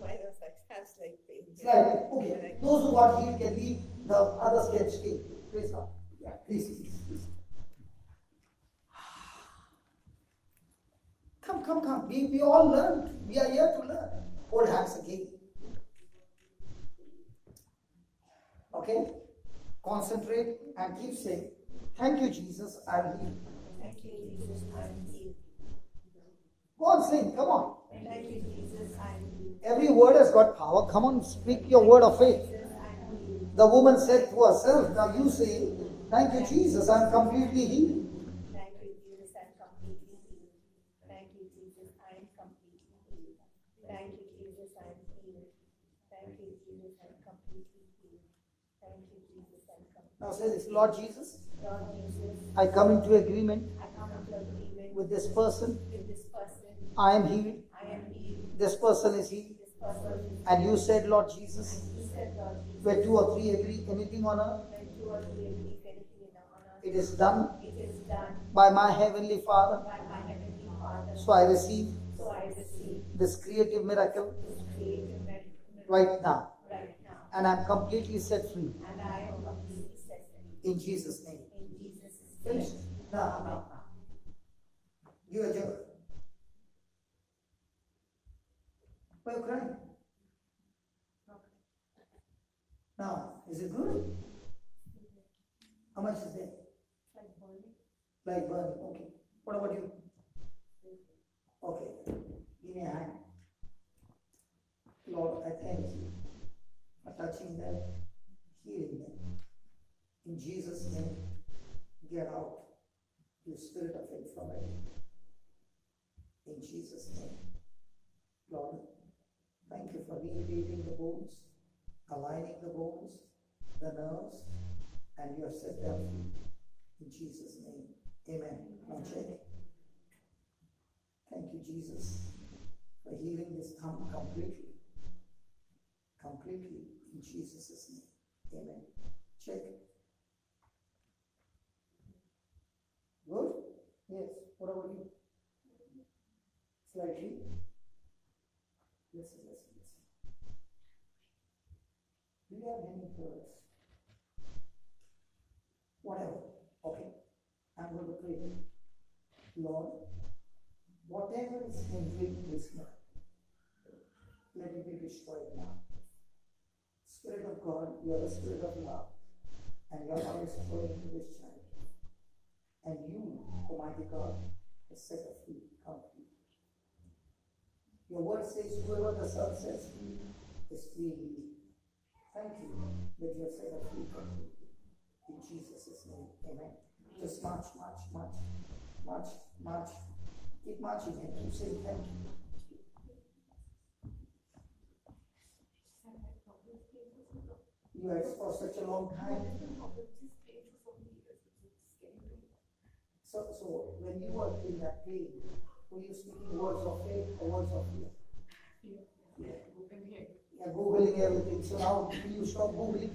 Mine was like has like pain. Slight pain. Okay. Those who got healed can leave, the others can stay. Praise God. Yeah, please. Come. We all learned. We are here to learn. Hold hands again. Okay? Concentrate and keep saying, thank you, Jesus, I'm healed. Thank you, Jesus, I'm healed. Go on, sing, come on. Thank you, Jesus, I'm healed. Every word has got power. Come on, speak your word of faith. Jesus, I'm healed. The woman said to herself, now you say, thank you, Jesus, I'm completely healed. Thank you, Jesus, I'm completely healed. Thank you, Jesus, I'm completely healed. Thank you, Jesus, I'm healed. Thank you, Jesus, I'm completely healed. Thank you, Jesus, I'm completely healed. Now say this, Lord Jesus, Lord Jesus, I come into agreement I come into agreement with this person. with this person. I am healed. I am healed. This person is healed. This And you said, Lord Jesus, You said, Lord Jesus, where two or three agree anything on earth, when two or three agree anything in honor, it is done it is done by my heavenly Father. by my heavenly Father. So I receive So I receive this creative miracle this creative miracle right now. right now, And I'm completely set free. and I am completely set free. In Jesus' name. In Jesus' name. Finished. Now. You are joy. Why are you crying? Now, is it good? How much is there? Like burning. Okay. What about you? Okay. Give me a hand. Lord, I thank you for touching them, healing them. In Jesus' name, get out, you spirit of infirmity. In Jesus' name. Lord, thank you for recreating the bones, aligning the bones, the nerves, and you have set them free. In Jesus' name. Amen. Now check. Thank you, Jesus, for healing this thumb completely. Completely in Jesus' name. Amen. Check. Good? Yes. What about you? Slightly. Listen. Do you have any prayers? Whatever. Okay. I'm going to pray. Lord, whatever is hindering this man, let it be destroyed now. Spirit of God, you are the Spirit of love, and your love is flowing to this child. And you, Almighty God, has set us free completely. Your word says, whoever the Son sets free is free indeed. Thank you that you have set us free completely. In Jesus' name, amen. Just march. Keep marching and keep saying thank you. You had for such a long time. So when you were in that pain, were you speaking words of faith or words of fear? Yeah, Googling everything. So now will you stop Googling?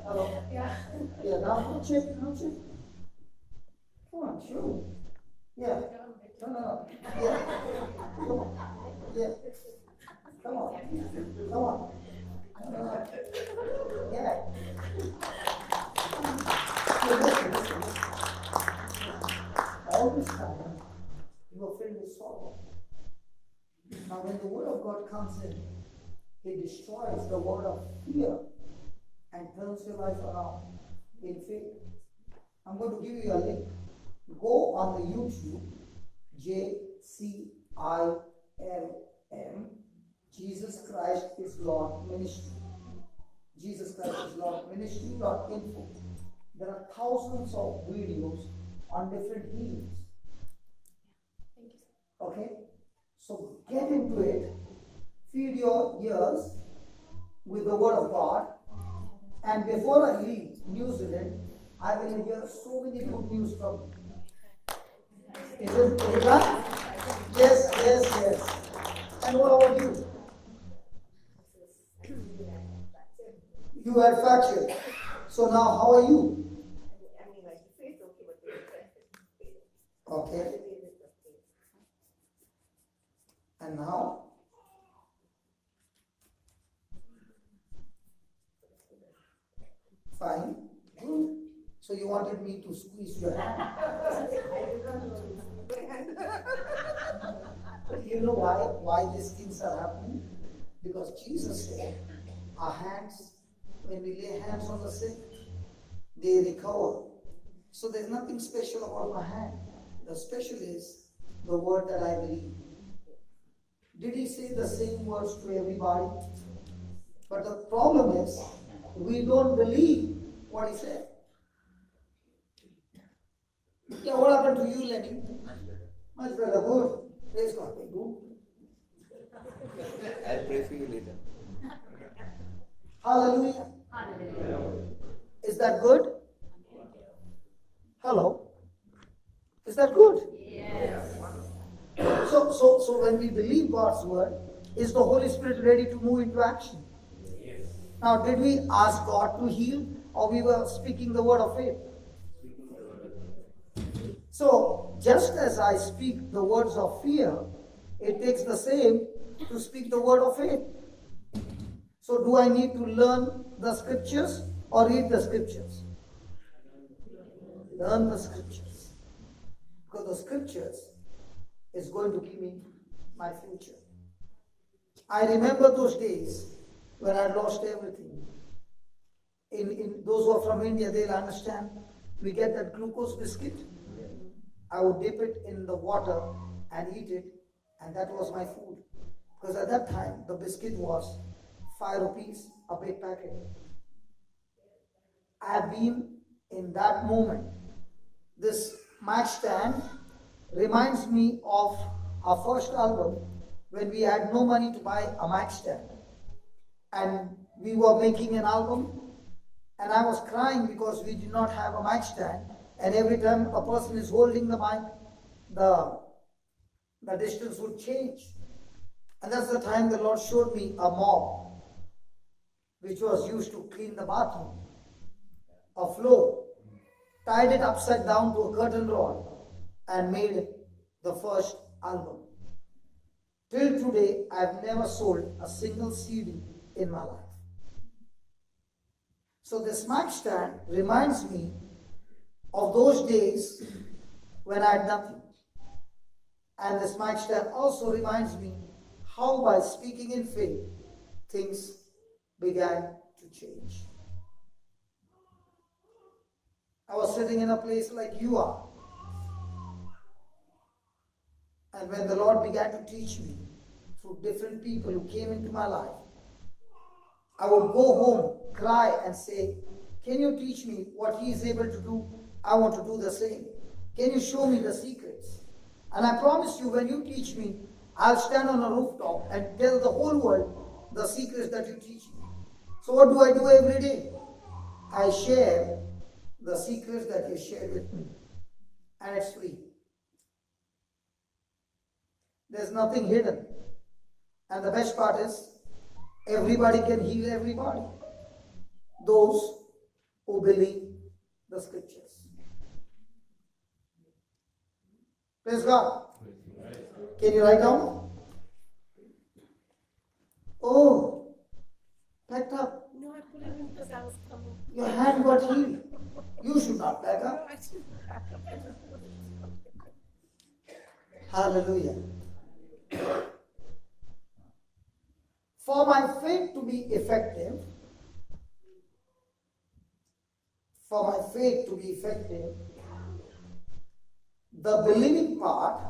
Hello? Yeah, now check. Come on, sure. Yeah. No. Yeah. Come on. Yeah. Come on. Yeah. Listen. All this time, you are filled with sorrow. Now, when the word of God comes in, it destroys the word of fear and turns your life around in faith. I'm going to give you a link. Go on the YouTube, JCILM, Jesus Christ is Lord Ministry. Jesus Christ is Lord Ministry.info. There are thousands of videos on different healings. Okay? So get into it, feed your ears with the word of God, and before I leave New Zealand, I will hear so many good news from you. Is it done? Yes. And what about you? You had fractured. So now how are you? Okay. And now? Fine. Good. So you wanted me to squeeze your hand? You know why these things are happening? Because Jesus said, our hands, when we lay hands on the sick, they recover. So there's nothing special about my hand. The special is the word that I believe. Did he say the same words to everybody? But the problem is, we don't believe what he said. Yeah, what happened to you, Lenny? Much better. Good. Praise God. Good. I'll pray for you later. Hallelujah. Is that good? Hello? Is that good? Yes. So when we believe God's word, Is the Holy Spirit ready to move into action? Yes. Now, did we ask God to heal, or we were speaking the word of faith? So, just as I speak the words of fear, it takes the same to speak the word of faith. So, do I need to learn the scriptures or read the scriptures? Learn the scriptures. Because the scriptures is going to give me my future. I remember those days when I lost everything. In those who are from India, they'll understand. We get that glucose biscuit. I would dip it in the water and eat it, and that was my food. Because at that time, the biscuit was 5 rupees a big packet. I have been in that moment. This mic stand reminds me of our first album when we had no money to buy a mic stand. And we were making an album, and I was crying because we did not have a mic stand. And every time a person is holding the mic, the distance would change. And that's the time the Lord showed me a mop, which was used to clean the bathroom, a floor, tied it upside down to a curtain rod, and made the first album. Till today, I've never sold a single CD in my life. So this mic stand reminds me of those days when I had nothing. And this mic stand also reminds me how by speaking in faith, things began to change. I was sitting in a place like you are. And when the Lord began to teach me through different people who came into my life, I would go home, cry and say, can you teach me what He is able to do? I want to do the same. Can you show me the secrets? And I promise you, when you teach me, I'll stand on a rooftop and tell the whole world the secrets that you teach me. So what do I do every day? I share the secrets that you shared with me. And it's free. There's nothing hidden. And the best part is, everybody can heal everybody. Those who believe the scriptures. Praise God. Can you write down? Oh, packed up. No, I put it in because I was coming. Your hand got healed. You should not pack up. Hallelujah. For my faith to be effective, the believing part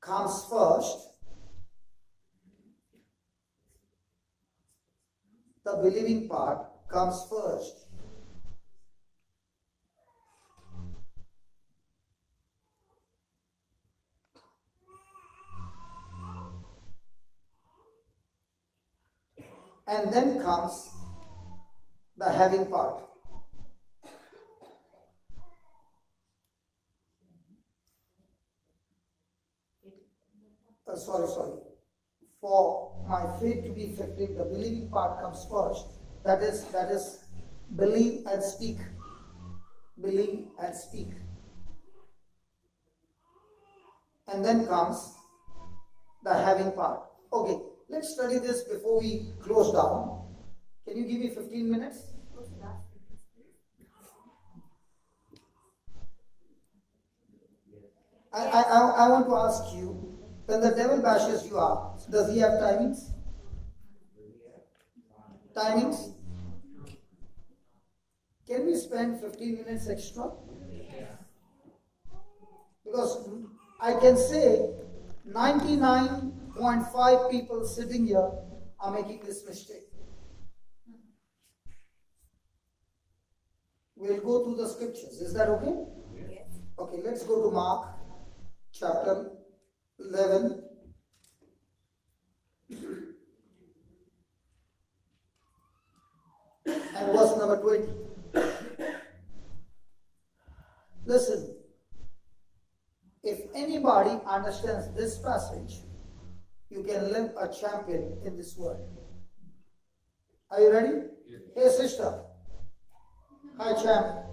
comes first. The believing part comes first. And then comes the having part. Sorry. For my faith to be effective, the believing part comes first. That is believe and speak. Believe and speak. And then comes the having part. Okay, let's study this before we close down. Can you give me 15 minutes? I want to ask you, when the devil bashes you up, does he have timings? Timings? Can we spend 15 minutes extra? Because I can say 99.5 people sitting here are making this mistake. We'll go through the scriptures. Is that okay? Yes. Okay, let's go to Mark chapter 11. And verse number 20. Listen, if everybody understands this passage, you can live a champion in this world. Are you ready? Yes. Hey sister. Hi champ.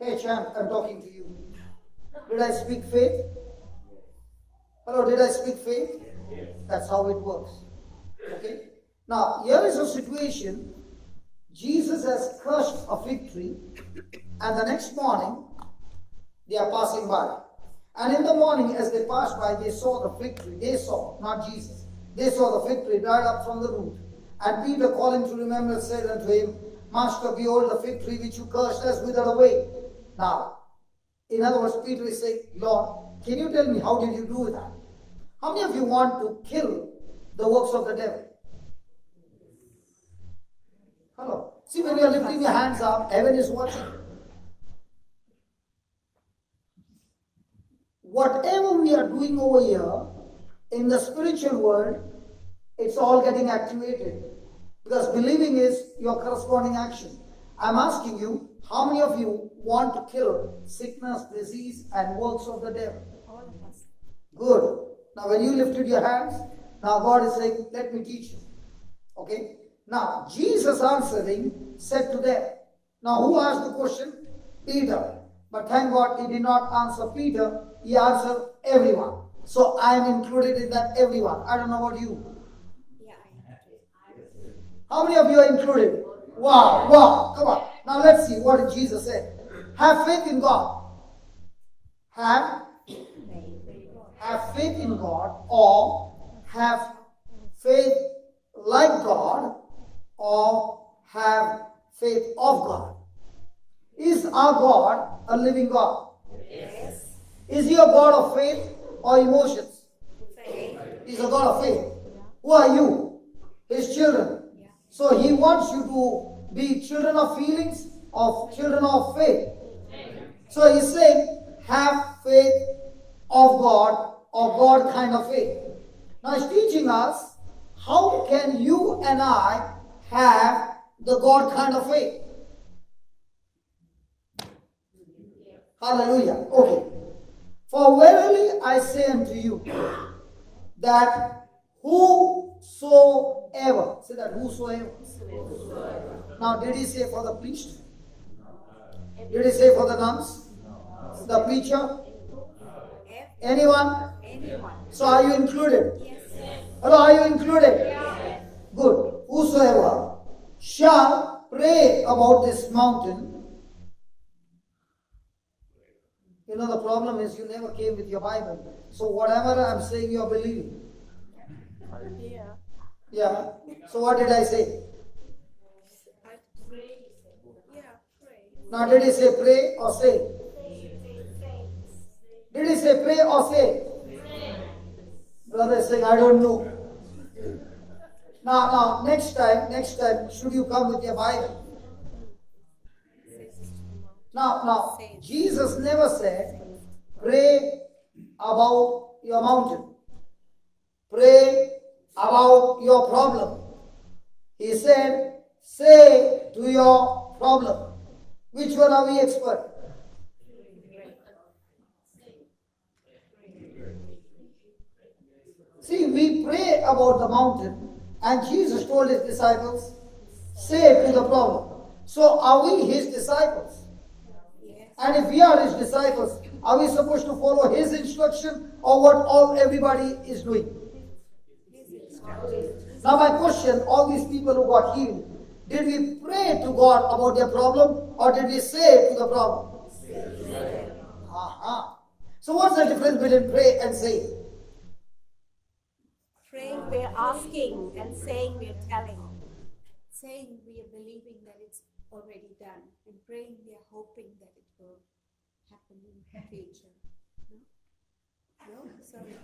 Hey champ, I'm talking to you. Did I speak faith? Hello, did I speak faith? Yes. That's how it works. Okay? Now, here is a situation. Jesus has cursed a fig tree, and the next morning, they are passing by. And in the morning, as they passed by, they saw the fig tree. They saw, not Jesus. They saw the fig tree dried up from the root. And Peter, calling to remembrance, said unto him, Master, behold, the fig tree which you cursed has withered away. Now, in other words, Peter is saying, Lord, can you tell me how did you do that? How many of you want to kill the works of the devil? Hello. See, when you are lifting your hands up, heaven is watching. Whatever we are doing over here in the spiritual world, it's all getting activated. Because believing is your corresponding action. I'm asking you, how many of you want to kill sickness, disease, and works of the devil? All of us. Good. Now, when you lifted your hands, now God is saying, let me teach you. Okay? Now, Jesus answering said to them. Now, who asked the question? Peter. But thank God he did not answer Peter. He answered everyone. So, I am included in that everyone. I don't know about you. Yeah, How many of you are included? Wow, wow, come on. Now, let's see what Jesus said. Have faith in God. Have faith in God, or have faith like God, or have faith of God. Is our God a living God? Yes. Is he a God of faith or emotions? Faith. He's a God of faith. Who are you? His children. Yeah. So he wants you to be children of feelings or children of faith. So he's saying, have faith of God or God kind of faith. Now he's teaching us, how can you and I have the God kind of faith? Hallelujah. Okay. For verily I say unto you, that whosoever, say that whosoever. Now did he say for the priest? Did he say for the nuns? The preacher? Anyone? Anyone. So are you included? Yes. Hello, are you included? Yes. Good. Whosoever shall pray about this mountain. You know, the problem is you never came with your Bible. So whatever I'm saying, you're believing. Yeah. Yeah. So what did I say? Yeah, pray. Now did he say pray or say? Did he say pray or say? Brother is saying, I don't know. Now, next time, should you come with your Bible? Now, Jesus never said, pray about your mountain. Pray about your problem. He said, say to your problem. Which one are we expert? See, we pray about the mountain, and Jesus told his disciples, say to the problem. So are we his disciples? Yes. And if we are his disciples, are we supposed to follow his instruction or what everybody is doing? Now my question, all these people who got healed, did we pray to God about their problem or did we say to the problem? Aha. So what's the difference between pray and say? Praying, we're asking, and saying, we're telling. Saying we are believing that it's already done, and praying we are hoping that it will happen in the future. No? No? Sorry.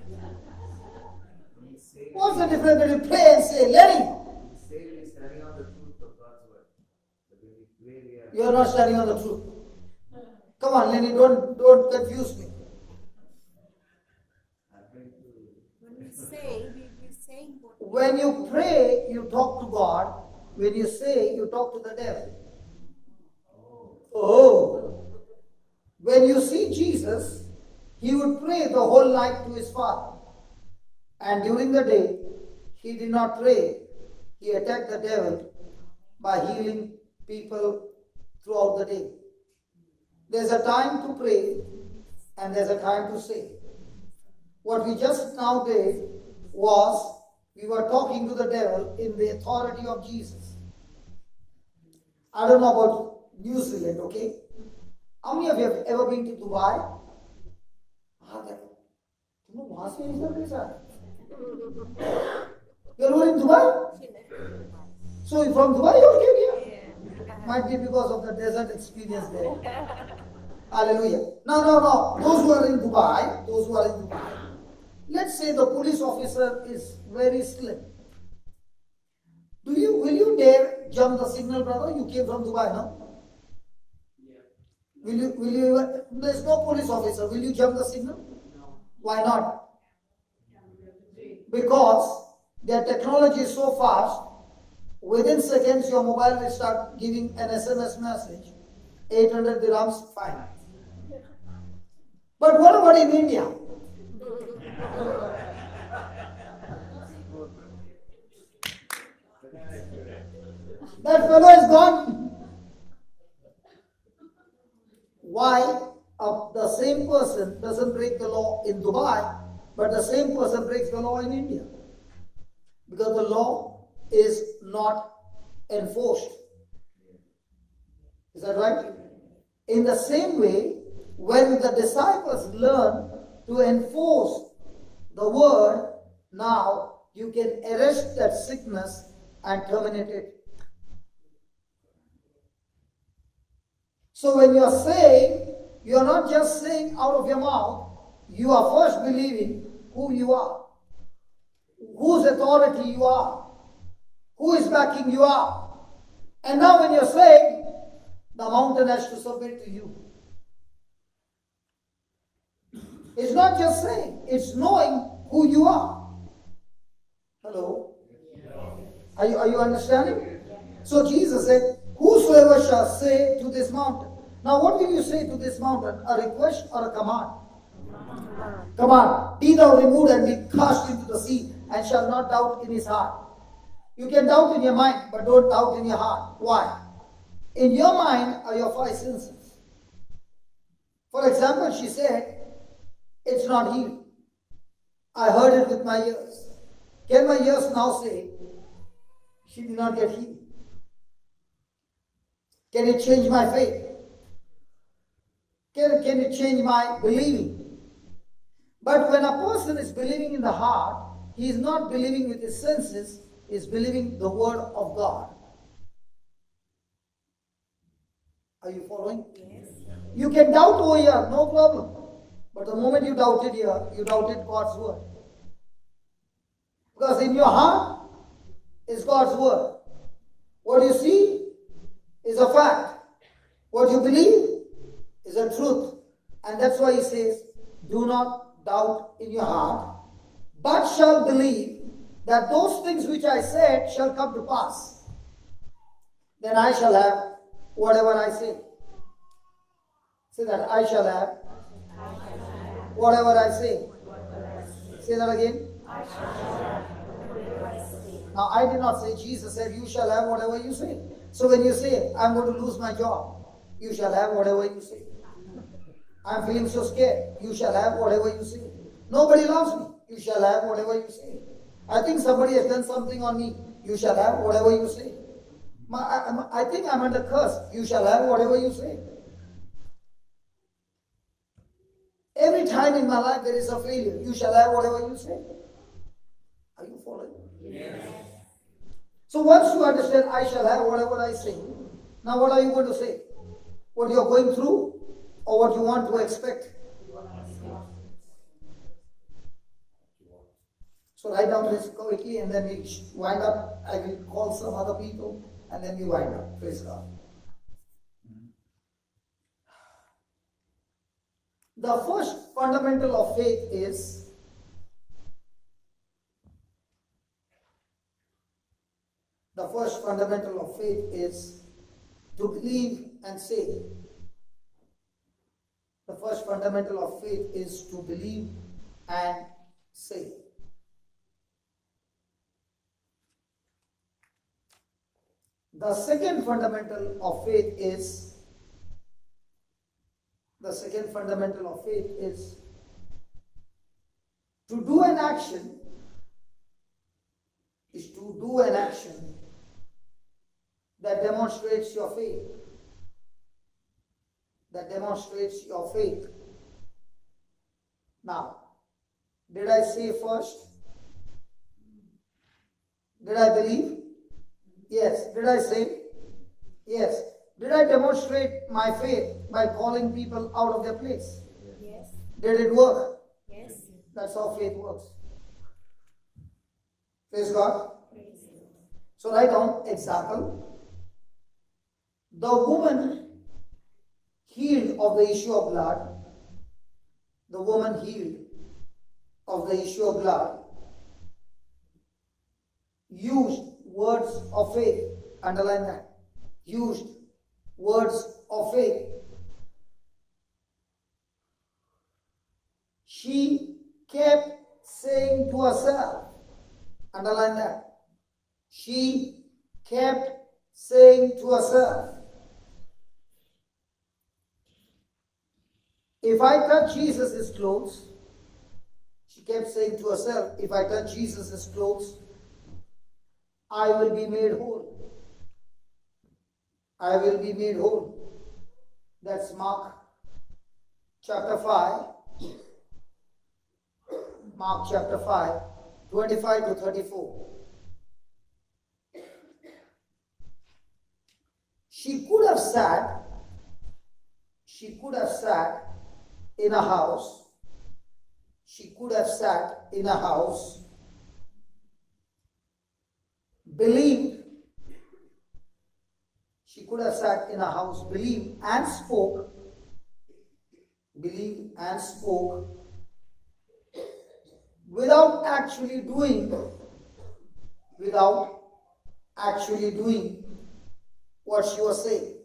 What's the difference between pray and say? Lenny, Say we are standing on the truth of God's word. But when we pray, we are. you're not standing on the truth. Come on, Lenny, don't confuse me. When we say, we're saying what we When you pray, you talk to God. When you say, you talk to the devil. Oh. When you see Jesus, He would pray the whole night to his father. And during the day, he did not pray. He attacked the devil by healing people throughout the day. There's a time to pray and there's a time to say. What we just now did was we were talking to the devil in the authority of Jesus. I don't know about New Zealand, okay? How many of you have ever been to Dubai? You're in Dubai? So from Dubai you came here? Might be because of the desert experience there. Hallelujah. No. Those who are in Dubai, let's say the police officer is very slim. Will you dare jump the signal, brother? You came from Dubai, no? Yeah. Will you, there's no police officer. Will you jump the signal? No. Why not? Because their technology is so fast, within seconds your mobile will start giving an SMS message. 800 dirhams, fine. But what about in India? That fellow is gone. Why? The same person doesn't break the law in Dubai, but the same person breaks the law in India. Because the law is not enforced. Is that right? In the same way, when the disciples learn to enforce the word, now you can arrest that sickness and terminate it. So when you are saying, you are not just saying out of your mouth, you are first believing who you are, whose authority you are, who is backing you up. And now when you're saying, the mountain has to submit to you. It's not just saying, it's knowing who you are. Hello? Are you understanding? So Jesus said, whosoever shall say to this mountain. Now what will you say to this mountain? A request or a command? Command. Be thou removed and be cast into the sea, and shall not doubt in his heart. You can doubt in your mind, but don't doubt in your heart. Why? In your mind are your five senses. For example, she said, it's not healed. I heard it with my ears. Can my ears now say, she did not get healed? Can it change my faith? Can it change my believing? But when a person is believing in the heart, he is not believing with his senses, he is believing the word of God. Are you following? Yes. You can doubt over here, no problem. But the moment you doubted here, you doubted God's word. Because in your heart is God's word. What you see is a fact. What you believe is a truth. And that's why he says, do not doubt in your heart, but shall believe that those things which I said shall come to pass. Then I shall have whatever I say. Say that, I shall have whatever I say. Say that again. Now I did not say, Jesus said, you shall have whatever you say. So when you say, I'm going to lose my job, you shall have whatever you say. I'm feeling so scared, you shall have whatever you say. Nobody loves me, you shall have whatever you say. I think somebody has done something on me, you shall have whatever you say. I think I'm under curse, you shall have whatever you say. Every time in my life there is a failure, you shall have whatever you say. Are you following? Yes. So once you understand, I shall have whatever I say, now what are you going to say? What you are going through or what you want to expect? So write down this quickly and then we wind up. I will call some other people and then we wind up. Praise God. The first fundamental of faith is to believe and say. The first fundamental of faith is to believe and say. The second fundamental of faith is to do an action that demonstrates your faith. Now, did I say first? Did I believe? Yes. Did I say? Yes. Did I demonstrate my faith by calling people out of their place? Yes. Did it work? Yes. That's how faith works. Praise God. Praise God. So write down example. The woman healed of the issue of blood. The woman healed of the issue of blood used words of faith. Underline that. Used words of faith. She kept saying to herself. Underline that. She kept saying to herself, if I touch Jesus' clothes, she kept saying to herself, if I touch Jesus' clothes, I will be made whole. I will be made whole. That's Mark chapter 5. Mark chapter 5, 25 to 34. She could have sat in a house. She could have sat in a house, believed. She could have sat in a house, believed and spoke, without actually doing what she was saying.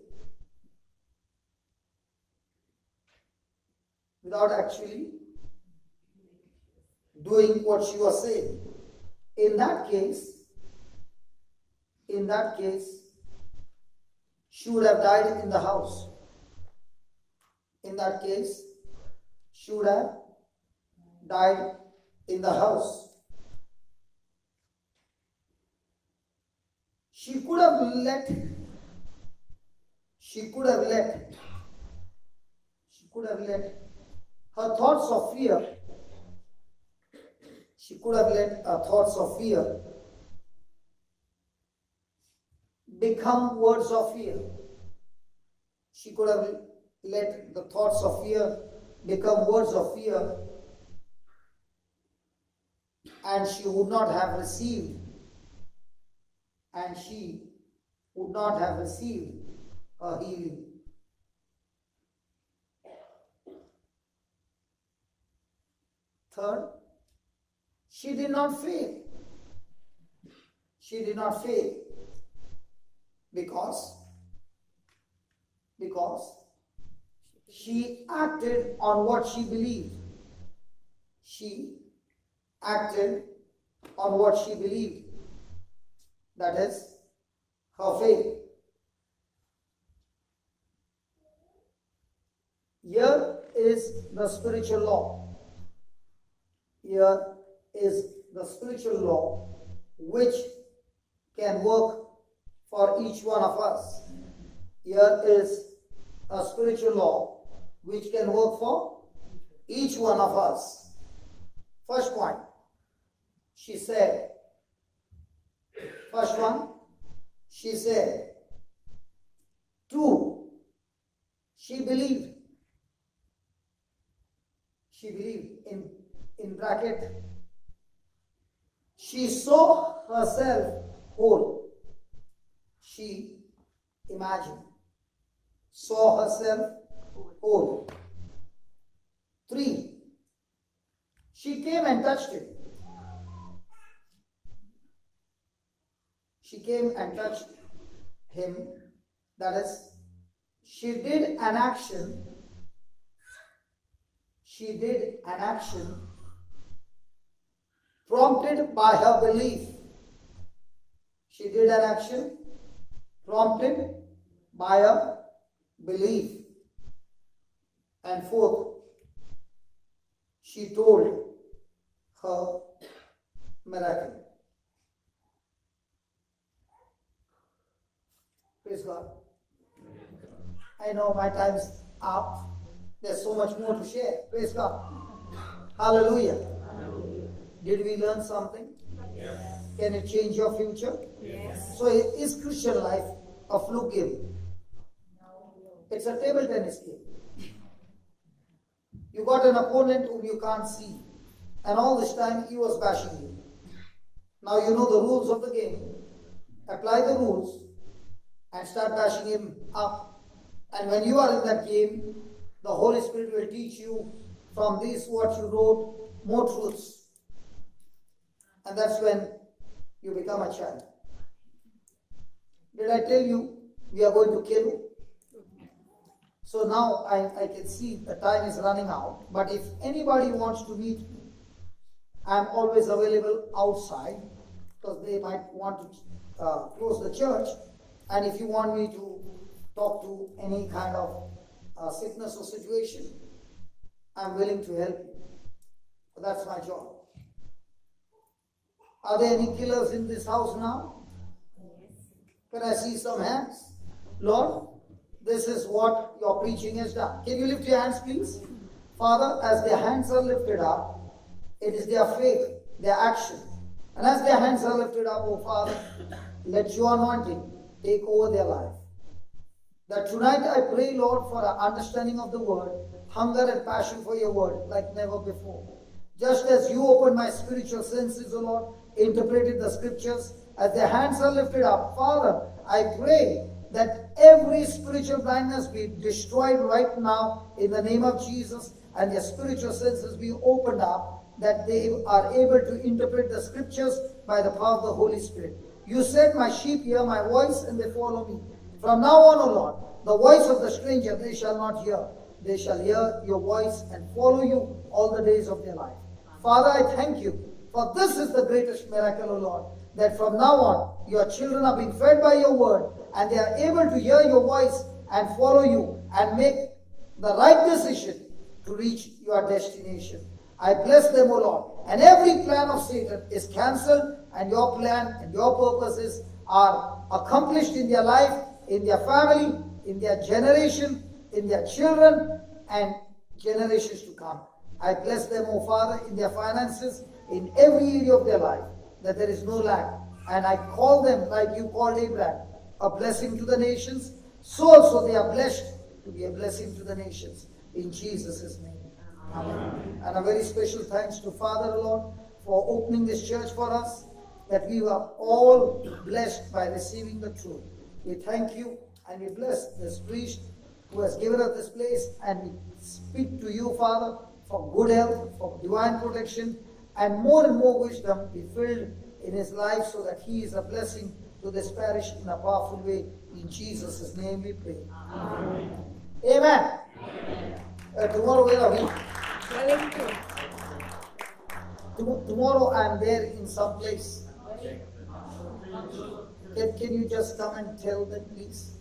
Without actually doing what she was saying. In that case, she would have died in the house. In that case, she would have died in the house. She could have let her thoughts of fear. She could have let her thoughts of fear become words of fear. She could have let the thoughts of fear become words of fear, and she would not have received, her healing. Third, she did not fail. Because she acted on what she believed. That is her faith. Here is the spiritual law. Which can work for each one of us. Here is a spiritual law which can work for each one of us. First point, she said, two, she believed. In bracket, she saw herself whole. She imagined. Saw herself whole. 3, she came and touched it. She came and touched him. That is, she did an action she did an action prompted by her belief. She did an action prompted by her belief. And fourth, she told her miracle. Praise God. I know my time's up. There's so much more to share. Praise God. Hallelujah. Did we learn something? Yes. Can it change your future? Yes. So is Christian life a fluke game? It's a table tennis game. You got an opponent whom you can't see, and all this time he was bashing you. Now you know the rules of the game. Apply the rules and start bashing him up. And when you are in that game, the Holy Spirit will teach you from this what you wrote more truths. And that's when you become a child. Did I tell you we are going to kill? So now I can see the time is running out. But if anybody wants to meet me, I'm always available outside because they might want to close the church. And if you want me to talk to any kind of sickness or situation, I'm willing to help you. But that's my job. Are there any killers in this house now? Can I see some hands? Lord, this is what your preaching has done. Can you lift your hands, please? Father, as their hands are lifted up, it is their faith, their action. And as their hands are lifted up, oh Father, let your anointing take over their life. That tonight I pray, Lord, for an understanding of the word, hunger and passion for your word like never before. Just as you opened my spiritual senses, O Lord, interpreted the scriptures, as their hands are lifted up, Father, I pray that every spiritual blindness be destroyed right now in the name of Jesus, and their spiritual senses be opened up, that they are able to interpret the scriptures by the power of the Holy Spirit. You said, my sheep hear my voice and they follow me. From now on, O Lord, the voice of the stranger they shall not hear. They shall hear your voice and follow you all the days of their life. Father, I thank you, for this is the greatest miracle, O Lord, that from now on, your children are being fed by your word, and they are able to hear your voice and follow you and make the right decision to reach your destination. I bless them, O Lord, and every plan of Satan is cancelled, and your plan and your purposes are accomplished in their life, in their family, in their generation, in their children, and generations to come. I bless them, O Father, in their finances, in every area of their life, that there is no lack. And I call them, like you called Abraham, a blessing to the nations. So also they are blessed to be a blessing to the nations. In Jesus' name. Amen. And a very special thanks to Father, Lord, for opening this church for us, that we were all blessed by receiving the truth. We thank you and we bless this priest who has given us this place, and we speak to you, Father, for good health, for divine protection, and more wisdom be filled in his life, so that he is a blessing to this parish in a powerful way. In Jesus' name we pray. Amen. Amen. Tomorrow where are we? Tomorrow I'm there in some place. Can you just come and tell them, please?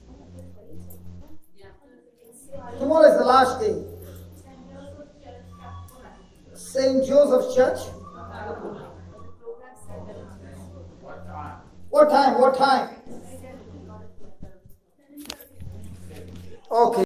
Tomorrow is the last day. St. Joseph's Church. What time? Okay.